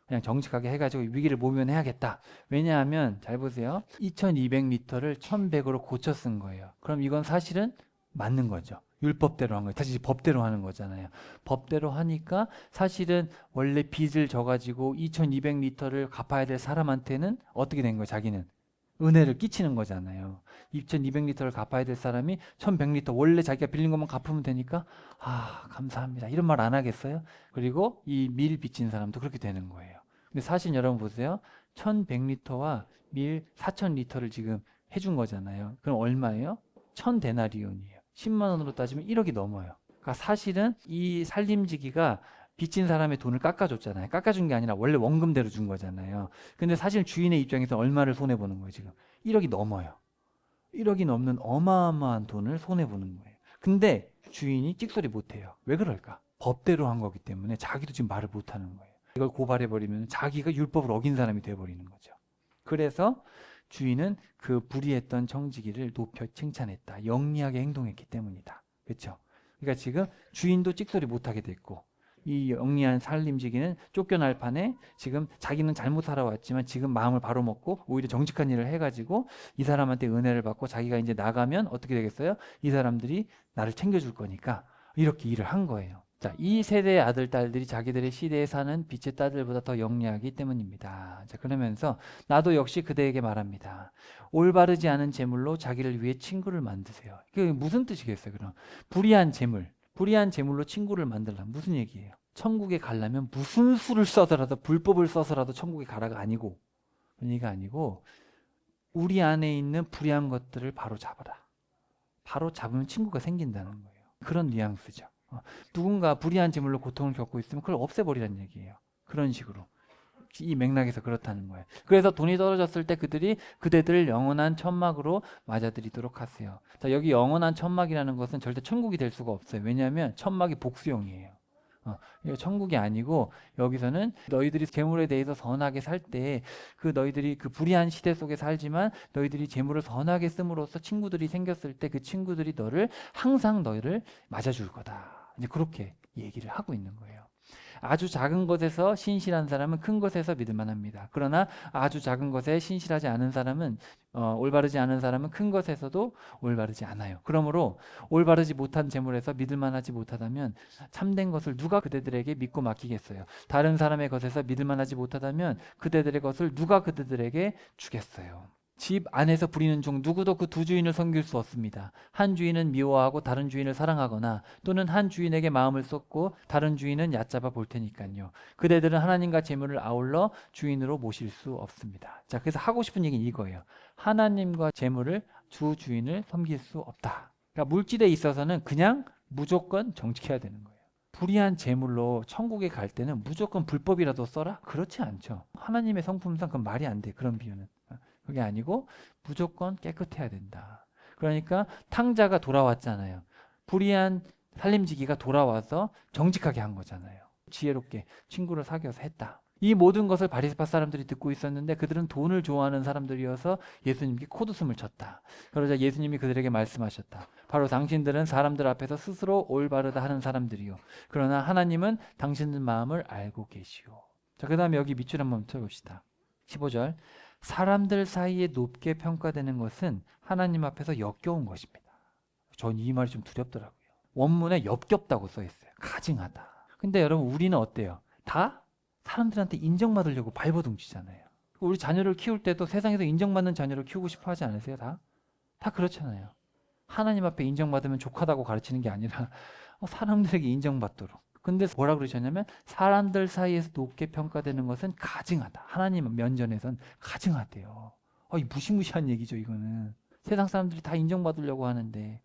그냥 정직하게 해가지고 위기를 모면해야겠다. 왜냐하면 잘 보세요. 2200리터를 1100으로 고쳐 쓴 거예요. 그럼 이건 사실은 맞는 거죠. 율법대로 한 거예요. 다시 법대로 하는 거잖아요. 법대로 하니까 사실은 원래 빚을 져가지고 2200리터를 갚아야 될 사람한테는 어떻게 된 거예요? 자기는 은혜를 끼치는 거잖아요. 2200리터를 갚아야 될 사람이 1100리터 원래 자기가 빌린 것만 갚으면 되니까 아 감사합니다 이런 말 안 하겠어요? 그리고 이 밀 빚진 사람도 그렇게 되는 거예요. 근데 사실 여러분 보세요. 1100리터와 밀 4000리터를 지금 해준 거잖아요. 그럼 얼마예요? 1000데나리온이에요. 10만 원으로 따지면 1억이 넘어요. 그러니까 사실은 이 살림지기가 빚진 사람의 돈을 깎아줬잖아요. 깎아준 게 아니라 원래 원금대로 준 거잖아요. 근데 사실 주인의 입장에서 얼마를 손해보는 거예요, 지금? 1억이 넘어요. 1억이 넘는 어마어마한 돈을 손해보는 거예요. 근데 주인이 찍소리 못해요. 왜 그럴까? 법대로 한 거기 때문에 자기도 지금 말을 못하는 거예요. 이걸 고발해버리면 자기가 율법을 어긴 사람이 돼버리는 거죠. 그래서 주인은 그 불의했던 청지기를 높여 칭찬했다. 영리하게 행동했기 때문이다. 그렇죠? 그러니까 지금 주인도 찍소리 못하게 됐고 이 영리한 살림지기는 쫓겨날 판에 지금 자기는 잘못 살아왔지만 지금 마음을 바로 먹고 오히려 정직한 일을 해가지고 이 사람한테 은혜를 받고 자기가 이제 나가면 어떻게 되겠어요? 이 사람들이 나를 챙겨줄 거니까 이렇게 일을 한 거예요. 자, 이 세대의 아들, 딸들이 자기들의 시대에 사는 빛의 딸들보다 더 영리하기 때문입니다. 자, 그러면서 나도 역시 그대에게 말합니다. 올바르지 않은 재물로 자기를 위해 친구를 만드세요. 이게 무슨 뜻이겠어요, 그럼? 불의한 재물로 친구를 만들라. 무슨 얘기예요? 천국에 가려면 무슨 수를 써서라도 불법을 써서라도 천국에 가라가 아니고 그런 얘기가 아니고 우리 안에 있는 불의한 것들을 바로 잡아라. 바로 잡으면 친구가 생긴다는 거예요. 그런 뉘앙스죠. 누군가 불의한 재물로 고통을 겪고 있으면 그걸 없애버리라는 얘기예요. 그런 식으로. 이 맥락에서 그렇다는 거예요. 그래서 돈이 떨어졌을 때 그대들을 영원한 천막으로 맞아들이도록 하세요. 자, 여기 영원한 천막이라는 것은 절대 천국이 될 수가 없어요. 왜냐하면 천막이 복수형이에요. 이거 천국이 아니고 여기서는 너희들이 재물에 대해서 선하게 살 때 그 너희들이 그 불의한 시대 속에 살지만 너희들이 재물을 선하게 씀으로써 친구들이 생겼을 때 그 친구들이 항상 너희를 맞아줄 거다. 이제 그렇게 얘기를 하고 있는 거예요. 아주 작은 것에서 신실한 사람은 큰 것에서 믿을 만합니다. 그러나 아주 작은 것에 신실하지 않은 사람은 올바르지 않은 사람은 큰 것에서도 올바르지 않아요. 그러므로 올바르지 못한 재물에서 믿을 만하지 못하다면 참된 것을 누가 그대들에게 믿고 맡기겠어요? 다른 사람의 것에서 믿을 만하지 못하다면 그대들의 것을 누가 그대들에게 주겠어요? 집 안에서 부리는 종 누구도 그 두 주인을 섬길 수 없습니다. 한 주인은 미워하고 다른 주인을 사랑하거나 또는 한 주인에게 마음을 쏟고 다른 주인은 얕잡아 볼 테니까요. 그대들은 하나님과 재물을 아울러 주인으로 모실 수 없습니다. 자, 그래서 하고 싶은 얘기는 이거예요. 하나님과 재물을 주 주인을 섬길 수 없다. 그러니까 물질에 있어서는 그냥 무조건 정직해야 되는 거예요. 불의한 재물로 천국에 갈 때는 무조건 불법이라도 써라? 그렇지 않죠. 하나님의 성품상 그건 말이 안 돼. 그런 비유는. 그게 아니고 무조건 깨끗해야 된다. 그러니까 탕자가 돌아왔잖아요. 불의한 살림지기가 돌아와서 정직하게 한 거잖아요. 지혜롭게 친구를 사귀어서 했다. 이 모든 것을 바리새파 사람들이 듣고 있었는데 그들은 돈을 좋아하는 사람들이어서 예수님께 코웃음을 쳤다. 그러자 예수님이 그들에게 말씀하셨다. 바로 당신들은 사람들 앞에서 스스로 올바르다 하는 사람들이요. 그러나 하나님은 당신들 마음을 알고 계시오. 자, 그 다음에 여기 밑줄 한번 쳐봅시다. 15절. 사람들 사이에 높게 평가되는 것은 하나님 앞에서 역겨운 것입니다. 전 이 말이 좀 두렵더라고요. 원문에 역겹다고 써있어요. 가증하다. 근데 여러분 우리는 어때요? 다 사람들한테 인정받으려고 발버둥치잖아요. 우리 자녀를 키울 때도 세상에서 인정받는 자녀를 키우고 싶어 하지 않으세요? 다 그렇잖아요. 하나님 앞에 인정받으면 족하다고 가르치는 게 아니라 사람들에게 인정받도록. 근데 뭐라 그러셨냐면 사람들 사이에서 높게 평가되는 것은 가증하다. 하나님 면전에선 가증하대요. 이 무시무시한 얘기죠, 이거는. 세상 사람들이 다 인정받으려고 하는데.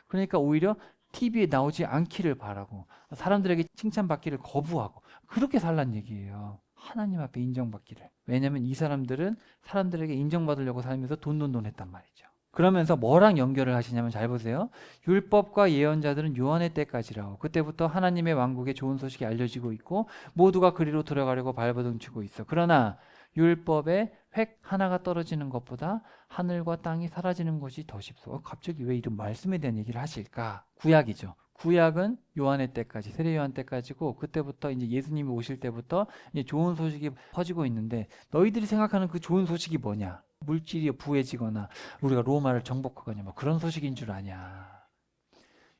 그러니까 오히려 TV에 나오지 않기를 바라고 사람들에게 칭찬받기를 거부하고 그렇게 살란 얘기예요. 하나님 앞에 인정받기를. 왜냐하면 이 사람들은 사람들에게 인정받으려고 살면서 돈 했단 말이죠. 그러면서 뭐랑 연결을 하시냐면 잘 보세요. 율법과 예언자들은 요한의 때까지라고. 그때부터 하나님의 왕국의 좋은 소식이 알려지고 있고 모두가 그리로 들어가려고 발버둥치고 있어. 그러나 율법에 획 하나가 떨어지는 것보다 하늘과 땅이 사라지는 것이 더 쉽소. 갑자기 왜 이런 말씀에 대한 얘기를 하실까? 구약이죠. 구약은 요한의 때까지, 세례 요한 때까지고 그때부터 이제 예수님이 오실 때부터 이제 좋은 소식이 퍼지고 있는데 너희들이 생각하는 그 좋은 소식이 뭐냐? 물질이 부해지거나 우리가 로마를 정복하거나 뭐 그런 소식인 줄 아냐.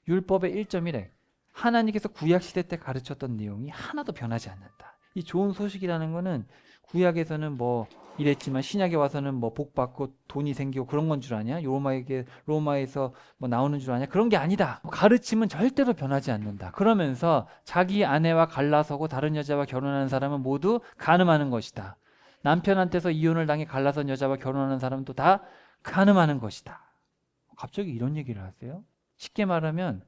율법의 1.1에 하나님께서 구약 시대 때 가르쳤던 내용이 하나도 변하지 않는다. 이 좋은 소식이라는 거는 구약에서는 뭐 이랬지만 신약에 와서는 뭐 복 받고 돈이 생기고 그런 건 줄 아냐? 로마에서 뭐 나오는 줄 아냐? 그런 게 아니다. 가르침은 절대로 변하지 않는다. 그러면서 자기 아내와 갈라서고 다른 여자와 결혼하는 사람은 모두 간음하는 것이다. 남편한테서 이혼을 당해 갈라선 여자와 결혼하는 사람도 다 간음하는 것이다. 갑자기 이런 얘기를 하세요? 쉽게 말하면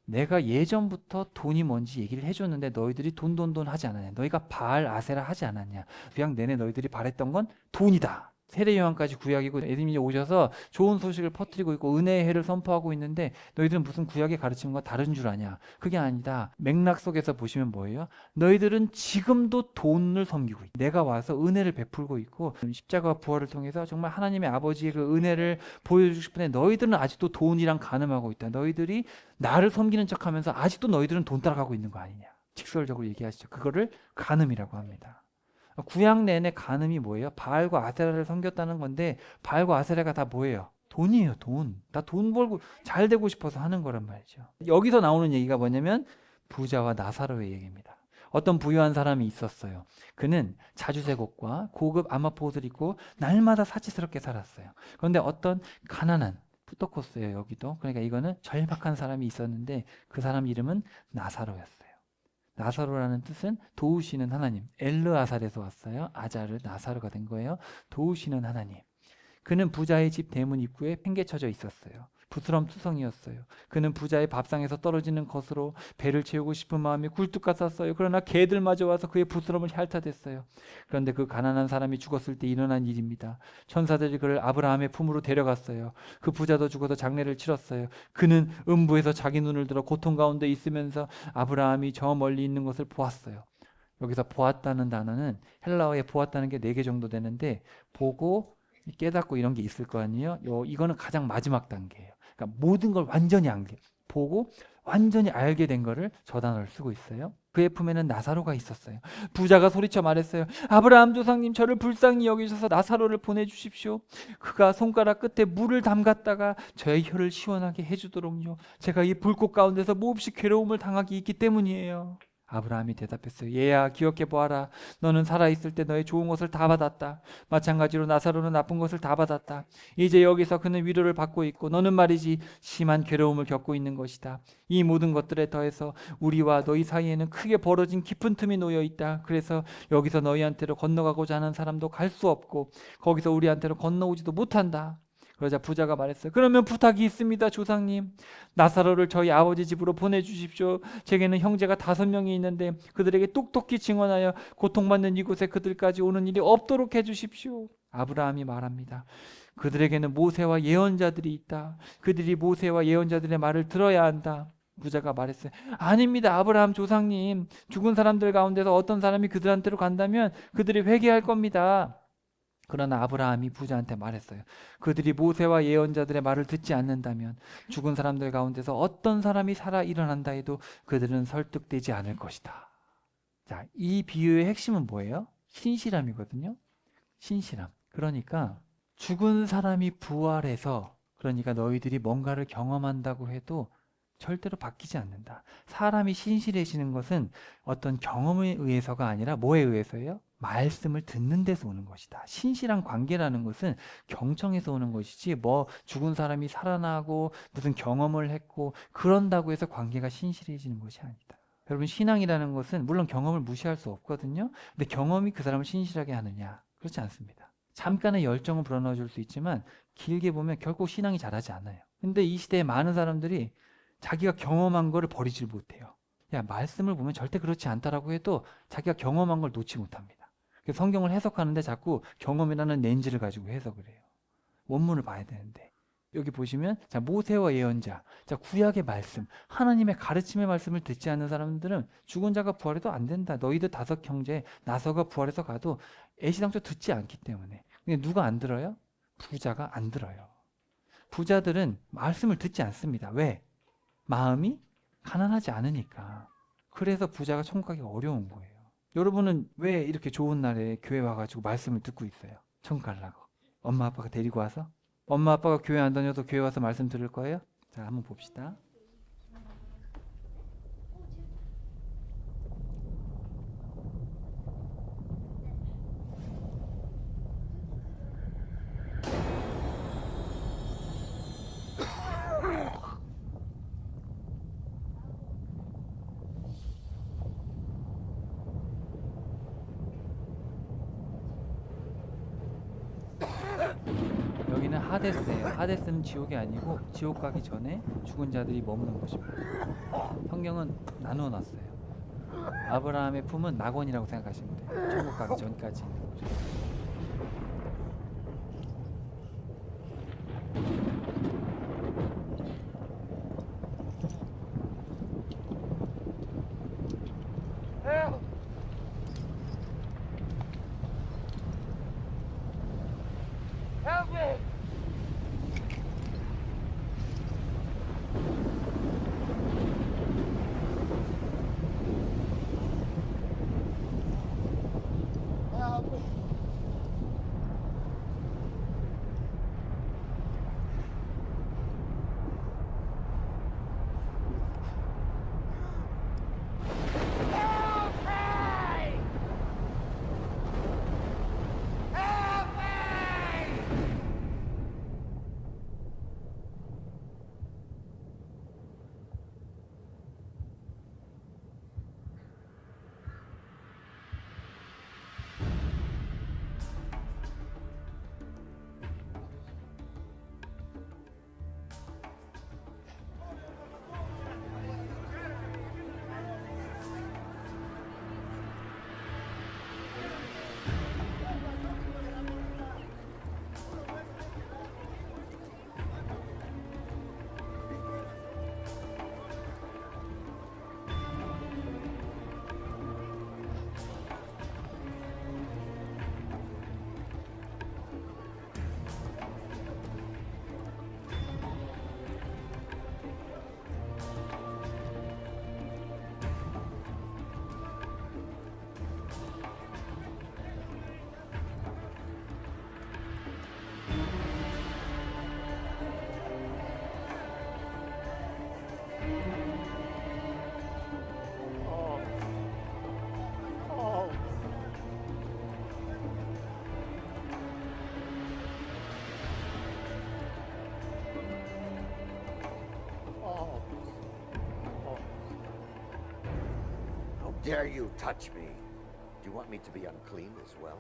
내가 예전부터 돈이 뭔지 얘기를 해줬는데 너희들이 돈 하지 않았냐. 너희가 바알 아세라 하지 않았냐. 구약 내내 너희들이 바랬던 건 돈이다. 세례 요한까지 구약이고 예수님이 오셔서 좋은 소식을 퍼뜨리고 있고 은혜의 해를 선포하고 있는데 너희들은 무슨 구약의 가르침과 다른 줄 아냐. 그게 아니다. 맥락 속에서 보시면 뭐예요? 너희들은 지금도 돈을 섬기고 있다. 내가 와서 은혜를 베풀고 있고 십자가와 부활을 통해서 정말 하나님의 아버지의 그 은혜를 보여주고 싶은데 너희들은 아직도 돈이랑 간음하고 있다. 너희들이 나를 섬기는 척하면서 아직도 너희들은 돈 따라가고 있는 거 아니냐. 직설적으로 얘기하시죠. 그거를 간음이라고 합니다. 구약 내내 간음이 뭐예요? 바알과 아세라를 섬겼다는 건데 바알과 아세라가 다 뭐예요? 돈이에요. 돈. 다 돈 벌고 잘 되고 싶어서 하는 거란 말이죠. 여기서 나오는 얘기가 뭐냐면 부자와 나사로의 얘기입니다. 어떤 부유한 사람이 있었어요. 그는 자주색 옷과 고급 아마포 옷을 입고 날마다 사치스럽게 살았어요. 그런데 어떤 가난한 푸토코스예요. 여기도. 그러니까 이거는 절박한 사람이 있었는데 그 사람 이름은 나사로였어요. 나사로라는 뜻은 도우시는 하나님. 엘르아살에서 왔어요. 아자르 나사로가 된 거예요. 도우시는 하나님. 그는 부자의 집 대문 입구에 팽개쳐져 있었어요. 부스럼투성이었어요. 그는 부자의 밥상에서 떨어지는 것으로 배를 채우고 싶은 마음이 굴뚝 같았어요. 그러나 개들마저 와서 그의 부스럼을 핥아댔어요. 그런데 그 가난한 사람이 죽었을 때 일어난 일입니다. 천사들이 그를 아브라함의 품으로 데려갔어요. 그 부자도 죽어서 장례를 치렀어요. 그는 음부에서 자기 눈을 들어 고통 가운데 있으면서 아브라함이 저 멀리 있는 것을 보았어요. 여기서 보았다는 단어는 헬라어에 보았다는 게 4개 정도 되는데 보고 깨닫고 이런 게 있을 거 아니에요. 이거는 가장 마지막 단계예요. 그러니까 모든 걸 완전히 보고 완전히 알게 된 거를 저 단어를 쓰고 있어요. 그의 품에는 나사로가 있었어요. 부자가 소리쳐 말했어요. 아브라함 조상님, 저를 불쌍히 여기셔서 나사로를 보내주십시오. 그가 손가락 끝에 물을 담갔다가 저의 혀를 시원하게 해주도록요. 제가 이 불꽃 가운데서 몹시 괴로움을 당하기 있기 때문이에요. 아브라함이 대답했어요. 얘야, 기억해 보아라. 너는 살아있을 때 너의 좋은 것을 다 받았다. 마찬가지로 나사로는 나쁜 것을 다 받았다. 이제 여기서 그는 위로를 받고 있고 너는 말이지 심한 괴로움을 겪고 있는 것이다. 이 모든 것들에 더해서 우리와 너희 사이에는 크게 벌어진 깊은 틈이 놓여 있다. 그래서 여기서 너희한테로 건너가고자 하는 사람도 갈 수 없고 거기서 우리한테로 건너오지도 못한다. 그러자 부자가 말했어요. 그러면 부탁이 있습니다, 조상님. 나사로를 저희 아버지 집으로 보내주십시오. 제게는 형제가 5명이 있는데 그들에게 똑똑히 증언하여 고통받는 이곳에 그들까지 오는 일이 없도록 해주십시오. 아브라함이 말합니다. 그들에게는 모세와 예언자들이 있다. 그들이 모세와 예언자들의 말을 들어야 한다. 부자가 말했어요. 아닙니다. 아브라함 조상님. 죽은 사람들 가운데서 어떤 사람이 그들한테로 간다면 그들이 회개할 겁니다. 그러나 아브라함이 부자한테 말했어요. 그들이 모세와 예언자들의 말을 듣지 않는다면 죽은 사람들 가운데서 어떤 사람이 살아 일어난다 해도 그들은 설득되지 않을 것이다. 자, 이 비유의 핵심은 뭐예요? 신실함이거든요. 신실함. 그러니까 죽은 사람이 부활해서, 그러니까 너희들이 뭔가를 경험한다고 해도 절대로 바뀌지 않는다. 사람이 신실해지는 것은 어떤 경험에 의해서가 아니라 뭐에 의해서예요? 말씀을 듣는 데서 오는 것이다. 신실한 관계라는 것은 경청에서 오는 것이지, 뭐 죽은 사람이 살아나고 무슨 경험을 했고 그런다고 해서 관계가 신실해지는 것이 아니다. 여러분, 신앙이라는 것은 물론 경험을 무시할 수 없거든요. 근데 경험이 그 사람을 신실하게 하느냐? 그렇지 않습니다. 잠깐의 열정은 불어넣어 줄 수 있지만 길게 보면 결국 신앙이 자라지 않아요. 근데 이 시대에 많은 사람들이 자기가 경험한 거를 버리질 못해요. 야, 말씀을 보면 절대 그렇지 않다라고 해도 자기가 경험한 걸 놓지 못합니다. 그래서 성경을 해석하는데 자꾸 경험이라는 렌즈를 가지고 해석을 해요. 원문을 봐야 되는데. 여기 보시면 자, 모세와 예언자, 자, 구약의 말씀, 하나님의 가르침의 말씀을 듣지 않는 사람들은 죽은 자가 부활해도 안 된다. 너희들 5형제 나서가 부활해서 가도 애시당초 듣지 않기 때문에. 근데 누가 안 들어요? 부자가 안 들어요. 부자들은 말씀을 듣지 않습니다. 왜? 마음이 가난하지 않으니까. 그래서 부자가 천국 가기가 어려운 거예요. 여러분은 왜 이렇게 좋은 날에 교회 와가지고 말씀을 듣고 있어요? 천국 가려고. 엄마 아빠가 데리고 와서? 엄마 아빠가 교회 안 다녀도 교회 와서 말씀 들을 거예요? 자, 한번 봅시다. 여기는 하데스예요. 하데스는 지옥이 아니고 지옥 가기 전에 죽은 자들이 머무는 곳입니다. 성경은 나누어 놨어요. 아브라함의 품은 낙원이라고 생각하시면 돼요. 천국 가기 전까지 있는 곳이에요. How dare you touch me? Do you want me to be unclean as well?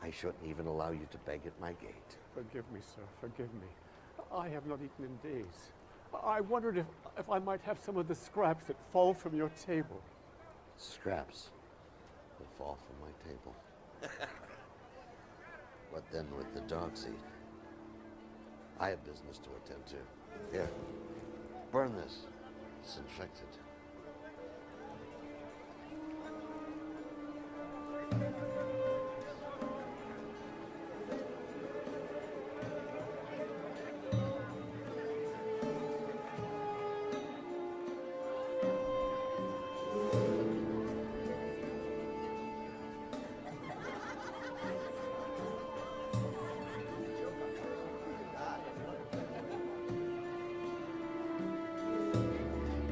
I shouldn't even allow you to beg at my gate. Forgive me, sir. Forgive me. I have not eaten in days. I wondered if I might have some of the scraps that fall from your table. Scraps will fall from my table. What then with the dog's eat? I have business to attend to. Here, burn this. It's infected.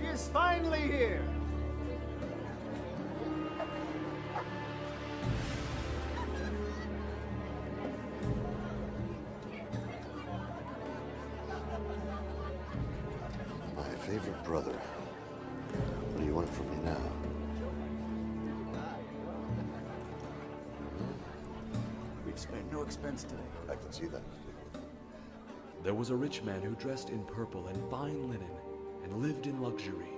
He is finally here. My favorite brother. What do you want from me now? We've spared no expense today. I can see that. There was a rich man who dressed in purple and fine linen and lived in luxury.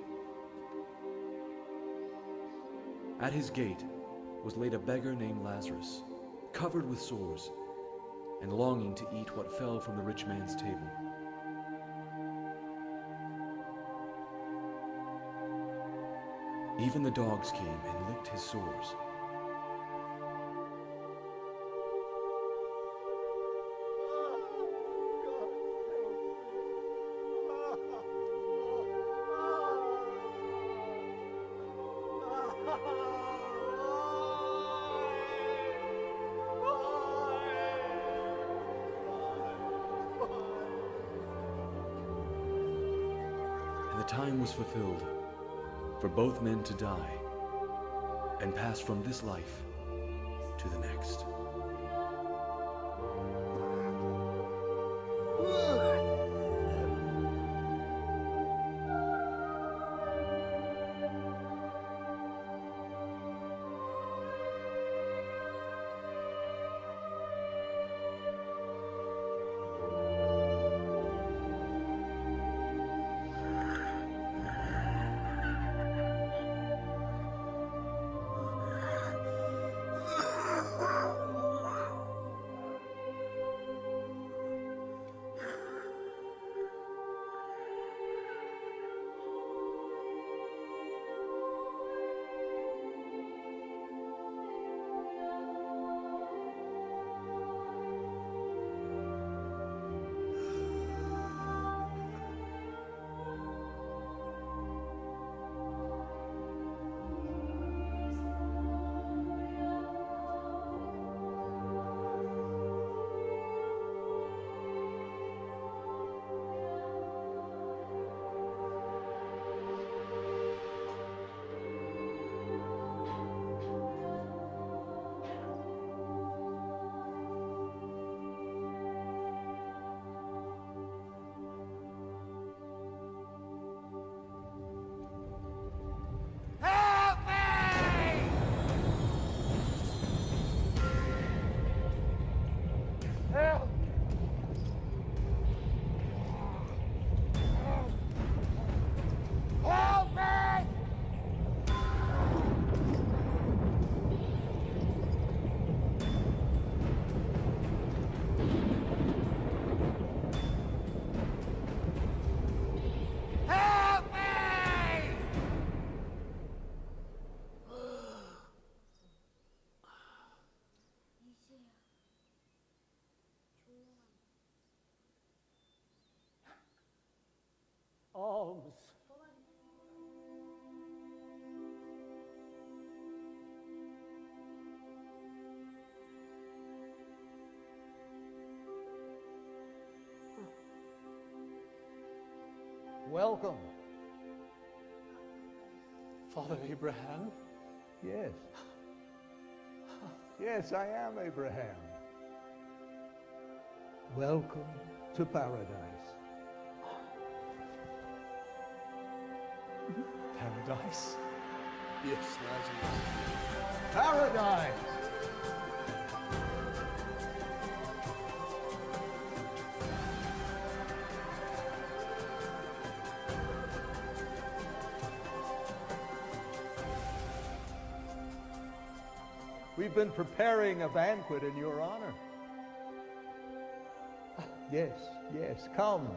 At his gate was laid a beggar named Lazarus, covered with sores and longing to eat what fell from the rich man's table. Even the dogs came and licked his sores. And the time was fulfilled for both men to die and pass from this life to the next. Alms. Welcome. Father Abraham. Yes. Yes, I am Abraham. Welcome to paradise. Paradise. Yes, Lazarus. Paradise! We've been preparing a banquet in your honor. Yes, yes, come.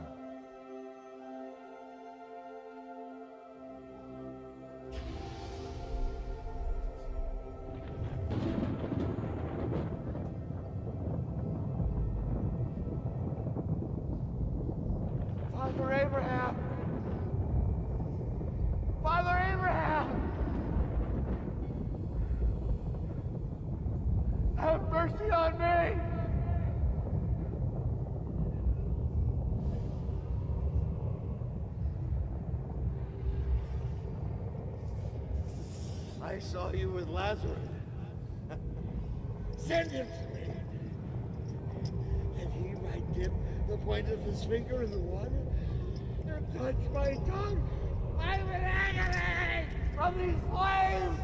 Father Abraham! Father Abraham! Have mercy on me! I saw you with Lazarus. Send him to me. And he might dip the point of his finger in the water and touch my tongue. I'm in agony from these flames.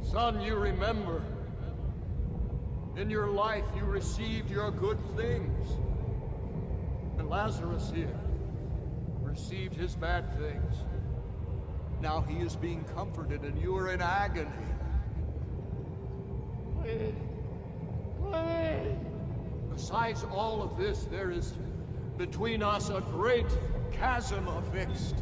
Son, you remember. In your life, you received your good things. And Lazarus here received his bad things. Now he is being comforted, and you are in agony. Please. Please. Besides all of this, there is between us a great chasm affixed.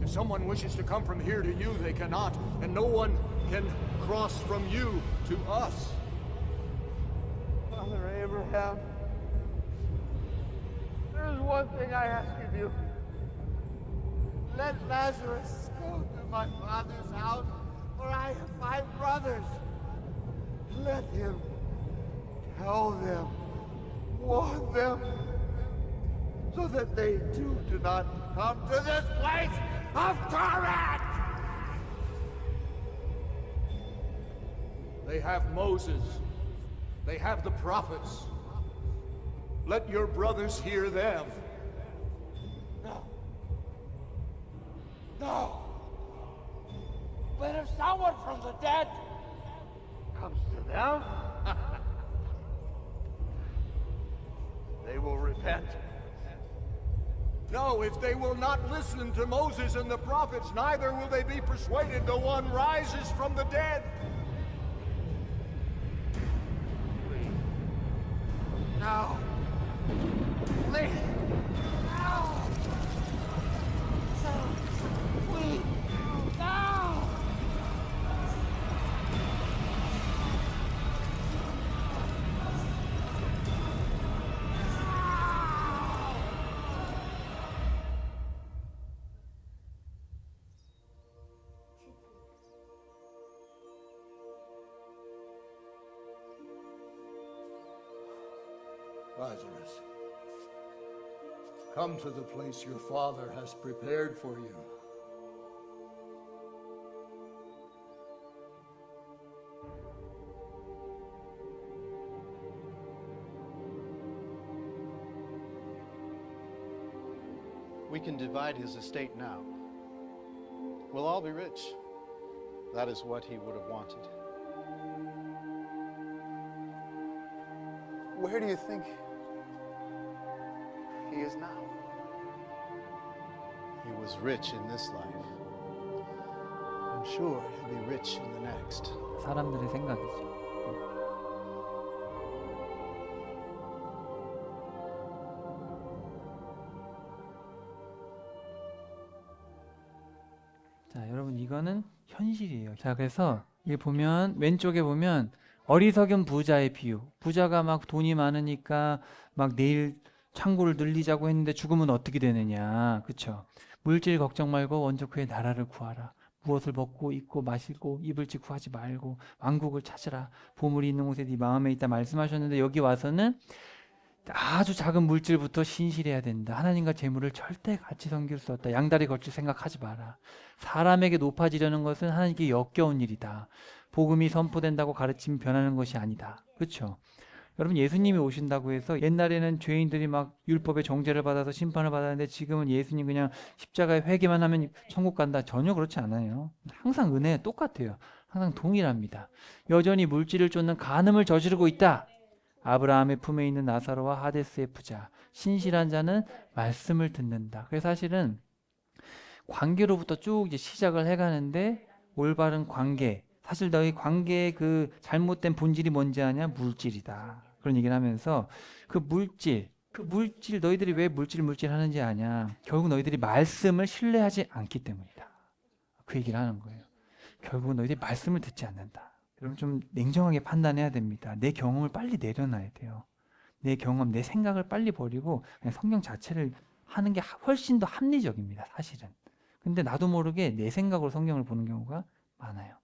If someone wishes to come from here to you, they cannot, and no one can cross from you to us. Father Abraham, there's one thing I ask of you. Let Lazarus go to my father's house, for I have 5 brothers. Let him tell them, warn them, so that they too do not come to this place of torment. They have Moses. They have the prophets. Let your brothers hear them. No. No. But if someone from the dead comes to them, they will repent. No, if they will not listen to Moses and the prophets, neither will they be persuaded though one rises from the dead. No. Please. No. Please. No. Lazarus, come to the place your father has prepared for you. We can divide his estate now. We'll all be rich. That is what he would have wanted. Where do you think he is now? He was rich in this life. I'm sure he'll be rich in the next. 사람들의 생각이죠. 자, 여러분 이거는 현실이에요. 자, 그래서 이게 보면 왼쪽에 보면 어리석은 부자의 비유. 부자가 막 돈이 많으니까 막 내일 창고를 늘리자고 했는데 죽으면 어떻게 되느냐. 그쵸? 물질 걱정 말고 먼저 그의 나라를 구하라. 무엇을 먹고 입고 마시고 입을지 구하지 말고 왕국을 찾으라. 보물이 있는 곳에 네 마음에 있다 말씀하셨는데 여기 와서는 아주 작은 물질부터 신실해야 된다. 하나님과 재물을 절대 같이 섬길 수 없다. 양다리 걸칠 생각하지 마라. 사람에게 높아지려는 것은 하나님께 역겨운 일이다. 복음이 선포된다고 가르침이 변하는 것이 아니다. 그렇죠? 여러분 예수님이 오신다고 해서 옛날에는 죄인들이 막 율법의 정죄를 받아서 심판을 받았는데 지금은 예수님 그냥 십자가에 회개만 하면 천국 간다. 전혀 그렇지 않아요. 항상 은혜 똑같아요. 항상 동일합니다. 여전히 물질을 쫓는 간음을 저지르고 있다. 아브라함의 품에 있는 나사로와 하데스의 부자. 신실한 자는 말씀을 듣는다. 그래서 사실은 관계로부터 쭉 이제 시작을 해가는데 올바른 관계. 사실 너희 관계의 그 잘못된 본질이 뭔지 아냐? 물질이다. 그런 얘기를 하면서 그 물질 너희들이 왜 물질 하는지 아냐? 결국 너희들이 말씀을 신뢰하지 않기 때문이다. 그 얘기를 하는 거예요. 결국 너희들이 말씀을 듣지 않는다. 여러분 좀 냉정하게 판단해야 됩니다. 내 경험을 빨리 내려놔야 돼요. 내 경험, 내 생각을 빨리 버리고 그냥 성경 자체를 하는 게 훨씬 더 합리적입니다. 사실은. 근데 나도 모르게 내 생각으로 성경을 보는 경우가 많아요.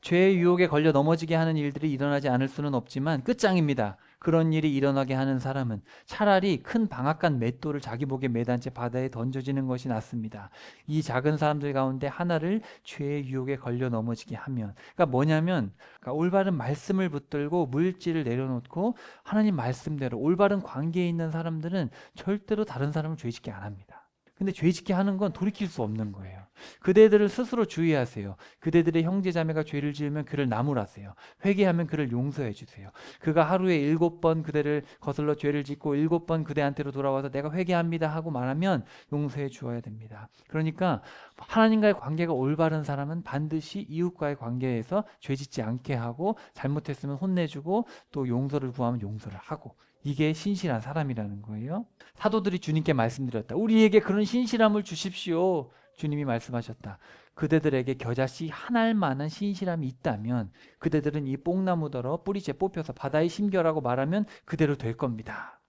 죄의 유혹에 걸려 넘어지게 하는 일들이 일어나지 않을 수는 없지만 끝장입니다. 그런 일이 일어나게 하는 사람은 차라리 큰 방앗간 맷돌을 자기 목에 매단 채 바다에 던져지는 것이 낫습니다. 이 작은 사람들 가운데 하나를 죄의 유혹에 걸려 넘어지게 하면, 그러니까 뭐냐면 올바른 말씀을 붙들고 물질을 내려놓고 하나님 말씀대로 올바른 관계에 있는 사람들은 절대로 다른 사람을 죄짓게 안 합니다. 근데 죄짓게 하는 건 돌이킬 수 없는 거예요. 그대들을 스스로 주의하세요. 그대들의 형제 자매가 죄를 지으면 그를 나무라세요. 회개하면 그를 용서해 주세요. 그가 하루에 7번 그대를 거슬러 죄를 짓고 7번 그대한테로 돌아와서 내가 회개합니다 하고 말하면 용서해 주어야 됩니다. 그러니까 하나님과의 관계가 올바른 사람은 반드시 이웃과의 관계에서 죄짓지 않게 하고 잘못했으면 혼내주고 또 용서를 구하면 용서를 하고, 이게 신실한 사람이라는 거예요. 사도들이 주님께 말씀드렸다. 우리에게 그런 신실함을 주십시오. 주님이 말씀하셨다. 그대들에게 겨자씨 한 알만한 신실함이 있다면 그대들은 이 뽕나무더러 뿌리째 뽑혀서 바다에 심겨라고 말하면 그대로 될 겁니다.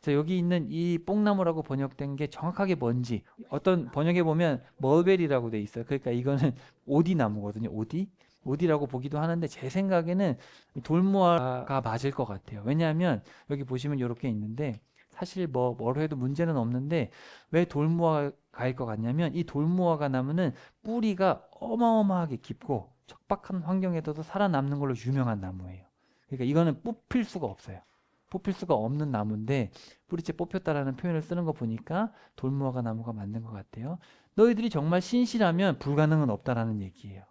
자, 여기 있는 이 뽕나무라고 번역된 게 정확하게 뭔지 어떤 번역에 보면 멀베리라고 돼 있어요. 그러니까 이거는 오디나무거든요. 오디라고 보기도 하는데 제 생각에는 돌무화가 맞을 것 같아요. 왜냐하면 여기 보시면 이렇게 있는데 사실 뭐로 해도 문제는 없는데 왜 돌무화가일 것 같냐면 이 돌무화가 나무는 뿌리가 어마어마하게 깊고 척박한 환경에서도 살아남는 걸로 유명한 나무예요. 그러니까 이거는 뽑힐 수가 없어요. 뽑힐 수가 없는 나무인데 뿌리째 뽑혔다라는 표현을 쓰는 거 보니까 돌무화가 나무가 맞는 것 같아요. 너희들이 정말 신실하면 불가능은 없다라는 얘기예요.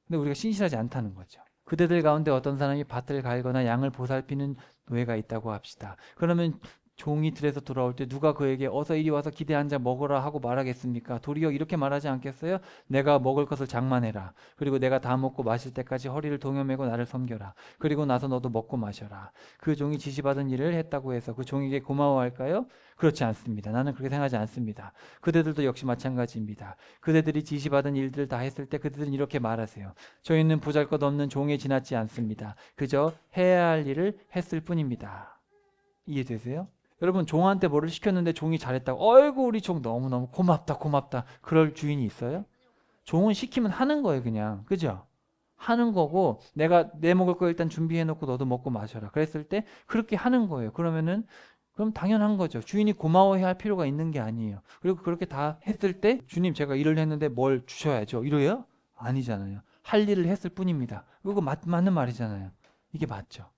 근데 우리가 신실하지 않다는 거죠. 그대들 가운데 어떤 사람이 밭을 갈거나 양을 보살피는 노예가 있다고 합시다. 그러면 종이 들에서 돌아올 때 누가 그에게 어서 이리 와서 기대 앉아 먹어라 하고 말하겠습니까? 도리어 이렇게 말하지 않겠어요? 내가 먹을 것을 장만해라. 그리고 내가 다 먹고 마실 때까지 허리를 동여매고 나를 섬겨라. 그리고 나서 너도 먹고 마셔라. 그 종이 지시받은 일을 했다고 해서 그 종에게 고마워할까요? 그렇지 않습니다. 나는 그렇게 생각하지 않습니다. 그대들도 역시 마찬가지입니다. 그대들이 지시받은 일들을 다 했을 때 그대들은 이렇게 말하세요. 저희는 보잘것없는 종에 지났지 않습니다. 그저 해야 할 일을 했을 뿐입니다. 이해되세요? 여러분 종한테 뭐를 시켰는데 종이 잘했다고 어이구 우리 종 너무너무 고맙다 그럴 주인이 있어요? 종은 시키면 하는 거예요. 그냥. 그죠? 하는 거고 내가 내 먹을 거 일단 준비해 놓고 너도 먹고 마셔라 그랬을 때 그렇게 하는 거예요. 그럼 당연한 거죠. 주인이 고마워해야 할 필요가 있는 게 아니에요. 그리고 그렇게 다 했을 때 주님 제가 일을 했는데 뭘 주셔야죠 이래요? 아니잖아요. 할 일을 했을 뿐입니다. 그거 맞는 말이잖아요. 이게 맞죠.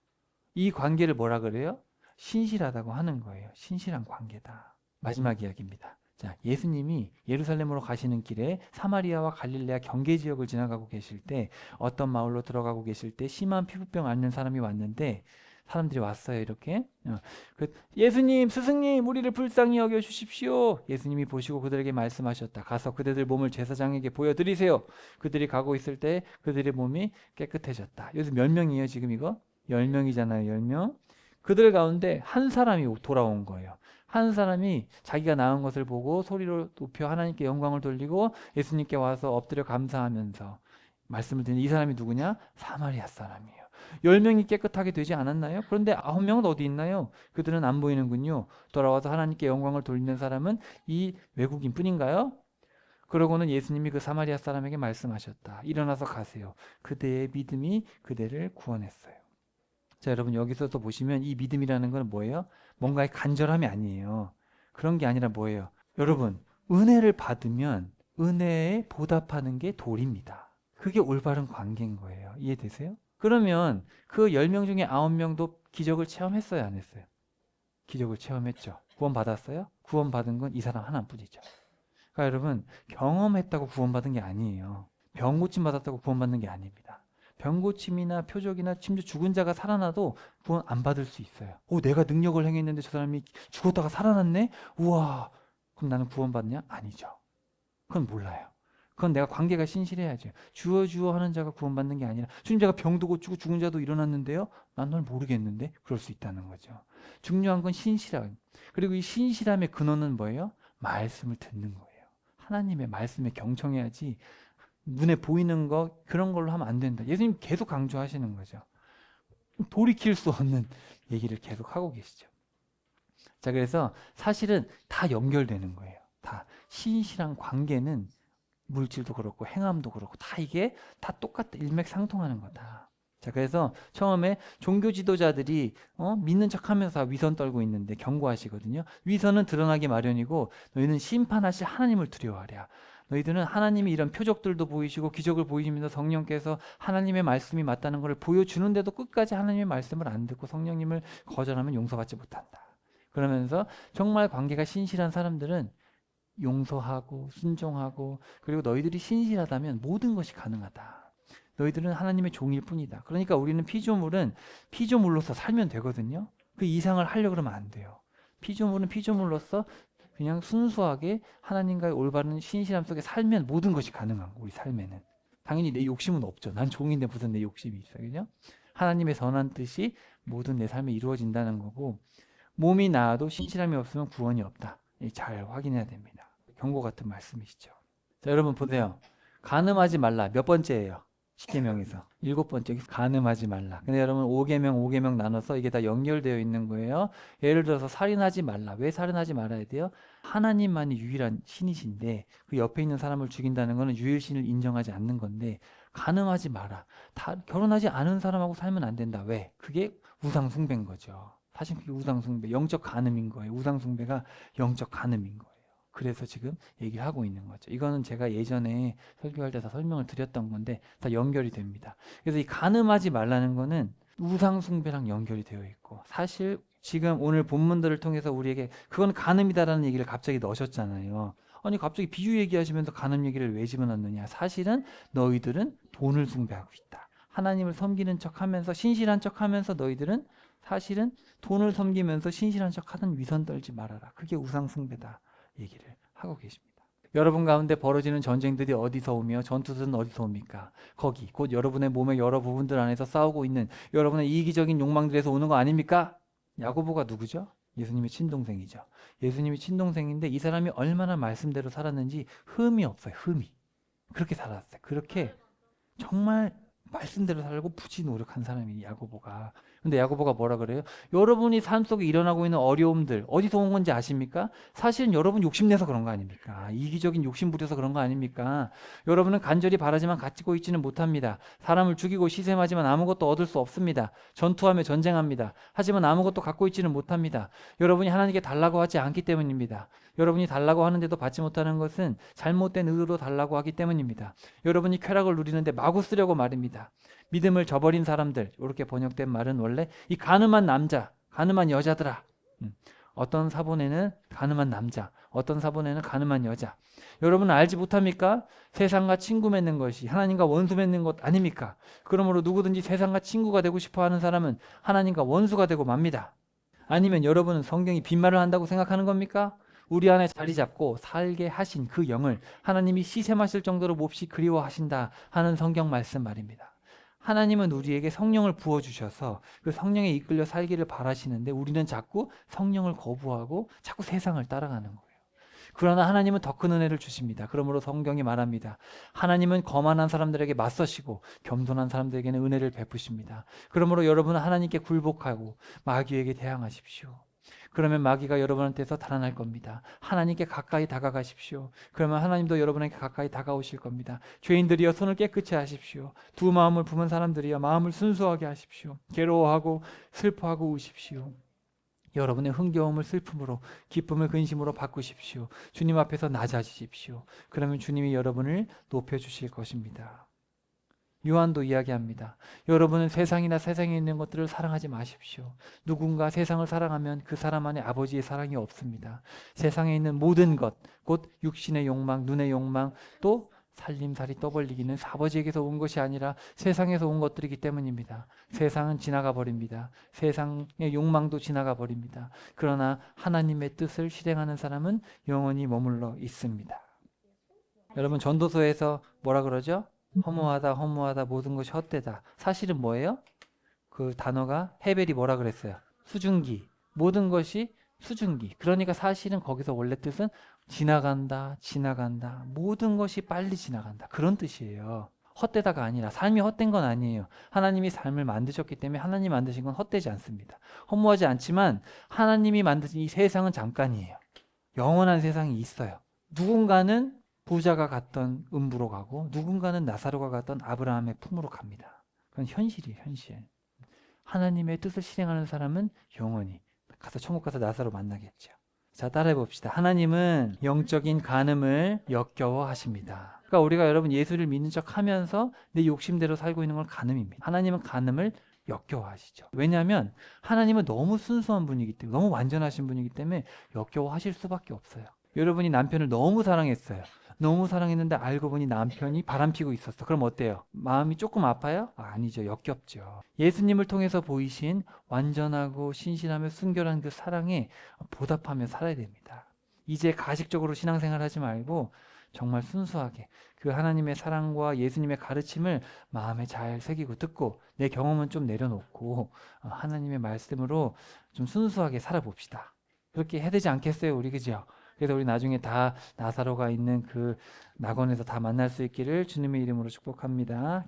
이 관계를 뭐라 그래요? 신실하다고 하는 거예요. 신실한 관계다. 마지막 이야기입니다. 자, 예수님이 예루살렘으로 가시는 길에 사마리아와 갈릴레아 경계 지역을 지나가고 계실 때 어떤 마을로 들어가고 계실 때 심한 피부병 앓는 사람이 왔는데 사람들이 왔어요. 이렇게 예수님 스승님 우리를 불쌍히 여겨 주십시오. 예수님이 보시고 그들에게 말씀하셨다. 가서 그대들 몸을 제사장에게 보여드리세요. 그들이 가고 있을 때 그들의 몸이 깨끗해졌다. 여기서 몇 명이에요 지금 이거? 10명이잖아요. 10명. 그들 가운데 한 사람이 돌아온 거예요. 한 사람이 자기가 낳은 것을 보고 소리로 높여 하나님께 영광을 돌리고 예수님께 와서 엎드려 감사하면서 말씀을 드리는 이 사람이 누구냐? 사마리아 사람이에요. 10명이 깨끗하게 되지 않았나요? 그런데 9명은 어디 있나요? 그들은 안 보이는군요. 돌아와서 하나님께 영광을 돌리는 사람은 이 외국인 뿐인가요? 그러고는 예수님이 그 사마리아 사람에게 말씀하셨다. 일어나서 가세요. 그대의 믿음이 그대를 구원했어요. 자, 여러분 여기서도 보시면 이 믿음이라는 건 뭐예요? 뭔가의 간절함이 아니에요. 그런 게 아니라 뭐예요? 여러분 은혜를 받으면 은혜에 보답하는 게 도리입니다. 그게 올바른 관계인 거예요. 이해되세요? 그러면 그 10명 중에 9명도 기적을 체험했어요? 안 했어요? 기적을 체험했죠. 구원받았어요? 구원받은 건 이 사람 하나뿐이죠. 그러니까 여러분 경험했다고 구원받은 게 아니에요. 병 고침 받았다고 구원받는 게 아닙니다. 병고침이나 표적이나 심지어 죽은 자가 살아나도 구원 안 받을 수 있어요. 내가 능력을 행했는데 저 사람이 죽었다가 살아났네? 우와, 그럼 나는 구원받냐? 아니죠. 그건 몰라요. 그건 내가 관계가 신실해야죠. 주어 하는 자가 구원받는 게 아니라 주님 제가 병도 고치고 죽은 자도 일어났는데요. 난 널 모르겠는데 그럴 수 있다는 거죠. 중요한 건 신실함. 그리고 이 신실함의 근원은 뭐예요? 말씀을 듣는 거예요. 하나님의 말씀에 경청해야지 눈에 보이는 거 그런 걸로 하면 안 된다. 예수님 계속 강조하시는 거죠. 돌이킬 수 없는 얘기를 계속 하고 계시죠. 자, 그래서 사실은 다 연결되는 거예요. 다 신실한 관계는 물질도 그렇고 행함도 그렇고 다 이게 다 똑같다. 일맥상통하는 거다. 자, 그래서 처음에 종교 지도자들이 믿는 척하면서 위선 떨고 있는데 경고하시거든요. 위선은 드러나기 마련이고 너희는 심판하실 하나님을 두려워하랴. 너희들은 하나님이 이런 표적들도 보이시고 기적을 보이시면서 성령께서 하나님의 말씀이 맞다는 것을 보여주는데도 끝까지 하나님의 말씀을 안 듣고 성령님을 거절하면 용서받지 못한다. 그러면서 정말 관계가 신실한 사람들은 용서하고 순종하고 그리고 너희들이 신실하다면 모든 것이 가능하다. 너희들은 하나님의 종일 뿐이다. 그러니까 우리는 피조물은 피조물로서 살면 되거든요. 그 이상을 하려고 그러면 안 돼요. 피조물은 피조물로서 그냥 순수하게 하나님과의 올바른 신실함 속에 살면 모든 것이 가능한 거예요. 우리 삶에는. 당연히 내 욕심은 없죠. 난 종인데 무슨 내 욕심이 있어요. 그죠? 하나님의 선한 뜻이 모든 내 삶에 이루어진다는 거고 몸이 나아도 신실함이 없으면 구원이 없다. 잘 확인해야 됩니다. 경고 같은 말씀이시죠. 자, 여러분 보세요. 간음하지 말라. 몇 번째예요? 10계명에서 7번째 간음하지 말라. 근데 여러분 5계명 나눠서 이게 다 연결되어 있는 거예요. 예를 들어서 살인하지 말라. 왜 살인하지 말아야 돼요? 하나님만이 유일한 신이신데 그 옆에 있는 사람을 죽인다는 것은 유일신을 인정하지 않는 건데 간음하지 마라. 다 결혼하지 않은 사람하고 살면 안 된다. 왜? 그게 우상 숭배인 거죠. 사실 그게 우상 숭배, 영적 간음인 거예요. 우상 숭배가 영적 간음인 거예요. 그래서 지금 얘기를 하고 있는 거죠. 이거는 제가 예전에 설교할 때 다 설명을 드렸던 건데 다 연결이 됩니다. 그래서 이 간음하지 말라는 거는 우상 숭배랑 연결이 되어 있고 사실 지금 오늘 본문들을 통해서 우리에게 그건 간음이다라는 얘기를 갑자기 넣으셨잖아요. 아니 갑자기 비유 얘기하시면서 간음 얘기를 왜 집어넣느냐. 사실은 너희들은 돈을 숭배하고 있다. 하나님을 섬기는 척하면서 신실한 척하면서 너희들은 사실은 돈을 섬기면서 신실한 척하는 위선 떨지 말아라. 그게 우상 숭배다. 얘기를 하고 계십니다. 여러분 가운데 벌어지는 전쟁들이 어디서 오며 전투들은 어디서 옵니까? 거기 곧 여러분의 몸의 여러 부분들 안에서 싸우고 있는 여러분의 이기적인 욕망들에서 오는 거 아닙니까? 야고보가 누구죠? 예수님의 친동생이죠. 예수님이 친동생인데 이 사람이 얼마나 말씀대로 살았는지 흠이 없어요. 흠이. 그렇게 살았어요. 그렇게 정말 말씀대로 살고 부지 노력한 사람이 야고보가. 근데 야고보가 뭐라 그래요? 여러분이 삶 속에 일어나고 있는 어려움들 어디서 온 건지 아십니까? 사실은 여러분 욕심내서 그런 거 아닙니까? 이기적인 욕심 부려서 그런 거 아닙니까? 여러분은 간절히 바라지만 갖고 있지는 못합니다. 사람을 죽이고 시샘하지만 아무것도 얻을 수 없습니다. 전투하며 전쟁합니다. 하지만 아무것도 갖고 있지는 못합니다. 여러분이 하나님께 달라고 하지 않기 때문입니다. 여러분이 달라고 하는데도 받지 못하는 것은 잘못된 의도로 달라고 하기 때문입니다. 여러분이 쾌락을 누리는데 마구 쓰려고 말입니다. 믿음을 저버린 사람들, 이렇게 번역된 말은 원래 이 가늠한 남자, 가늠한 여자들아. 어떤 사본에는 가늠한 남자, 어떤 사본에는 가늠한 여자. 여러분은 알지 못합니까? 세상과 친구 맺는 것이 하나님과 원수 맺는 것 아닙니까? 그러므로 누구든지 세상과 친구가 되고 싶어 하는 사람은 하나님과 원수가 되고 맙니다. 아니면 여러분은 성경이 빈말을 한다고 생각하는 겁니까? 우리 안에 자리 잡고 살게 하신 그 영을 하나님이 시샘하실 정도로 몹시 그리워하신다 하는 성경 말씀 말입니다. 하나님은 우리에게 성령을 부어주셔서 그 성령에 이끌려 살기를 바라시는데 우리는 자꾸 성령을 거부하고 자꾸 세상을 따라가는 거예요. 그러나 하나님은 더 큰 은혜를 주십니다. 그러므로 성경이 말합니다. 하나님은 거만한 사람들에게 맞서시고 겸손한 사람들에게는 은혜를 베푸십니다. 그러므로 여러분은 하나님께 굴복하고 마귀에게 대항하십시오. 그러면 마귀가 여러분한테서 달아날 겁니다. 하나님께 가까이 다가가십시오. 그러면 하나님도 여러분에게 가까이 다가오실 겁니다. 죄인들이여 손을 깨끗이 하십시오. 두 마음을 품은 사람들이여 마음을 순수하게 하십시오. 괴로워하고 슬퍼하고 우십시오. 여러분의 흥겨움을 슬픔으로 기쁨을 근심으로 바꾸십시오. 주님 앞에서 낮아지십시오. 그러면 주님이 여러분을 높여주실 것입니다. 요한도 이야기합니다. 여러분은 세상이나 세상에 있는 것들을 사랑하지 마십시오. 누군가 세상을 사랑하면 그 사람 안에 아버지의 사랑이 없습니다. 세상에 있는 모든 것, 곧 육신의 욕망, 눈의 욕망, 또 살림살이 떠벌리기는 아버지에게서 온 것이 아니라 세상에서 온 것들이기 때문입니다. 세상은 지나가 버립니다. 세상의 욕망도 지나가 버립니다. 그러나 하나님의 뜻을 실행하는 사람은 영원히 머물러 있습니다. 여러분 전도서에서 뭐라 그러죠? 허무하다 모든 것이 헛되다. 사실은 뭐예요? 그 단어가 헤벨이 뭐라 그랬어요? 수증기. 모든 것이 수증기. 그러니까 사실은 거기서 원래 뜻은 지나간다. 모든 것이 빨리 지나간다. 그런 뜻이에요. 헛되다가 아니라 삶이 헛된 건 아니에요. 하나님이 삶을 만드셨기 때문에 하나님이 만드신 건 헛되지 않습니다. 허무하지 않지만 하나님이 만드신 이 세상은 잠깐이에요. 영원한 세상이 있어요. 누군가는 부자가 갔던 음부로 가고 누군가는 나사로가 갔던 아브라함의 품으로 갑니다. 그건 현실이에요. 현실. 하나님의 뜻을 실행하는 사람은 영원히 가서 천국 가서 나사로 만나겠죠. 자, 따라해 봅시다. 하나님은 영적인 간음을 역겨워 하십니다. 그러니까 우리가 여러분 예수를 믿는 척 하면서 내 욕심대로 살고 있는 건 간음입니다. 하나님은 간음을 역겨워 하시죠. 왜냐하면 하나님은 너무 순수한 분이기 때문에, 너무 완전하신 분이기 때문에 역겨워 하실 수밖에 없어요. 여러분이 남편을 너무 사랑했어요. 너무 사랑했는데 알고 보니 남편이 바람피고 있었어. 그럼 어때요? 마음이 조금 아파요? 아니죠. 역겹죠. 예수님을 통해서 보이신 완전하고 신실하며 순결한 그 사랑에 보답하며 살아야 됩니다. 이제 가식적으로 신앙생활 하지 말고 정말 순수하게 그 하나님의 사랑과 예수님의 가르침을 마음에 잘 새기고 듣고 내 경험은 좀 내려놓고 하나님의 말씀으로 좀 순수하게 살아봅시다. 그렇게 해야 되지 않겠어요? 우리 그죠? 그래서 우리 나중에 다 나사로가 있는 그 낙원에서 다 만날 수 있기를 주님의 이름으로 축복합니다.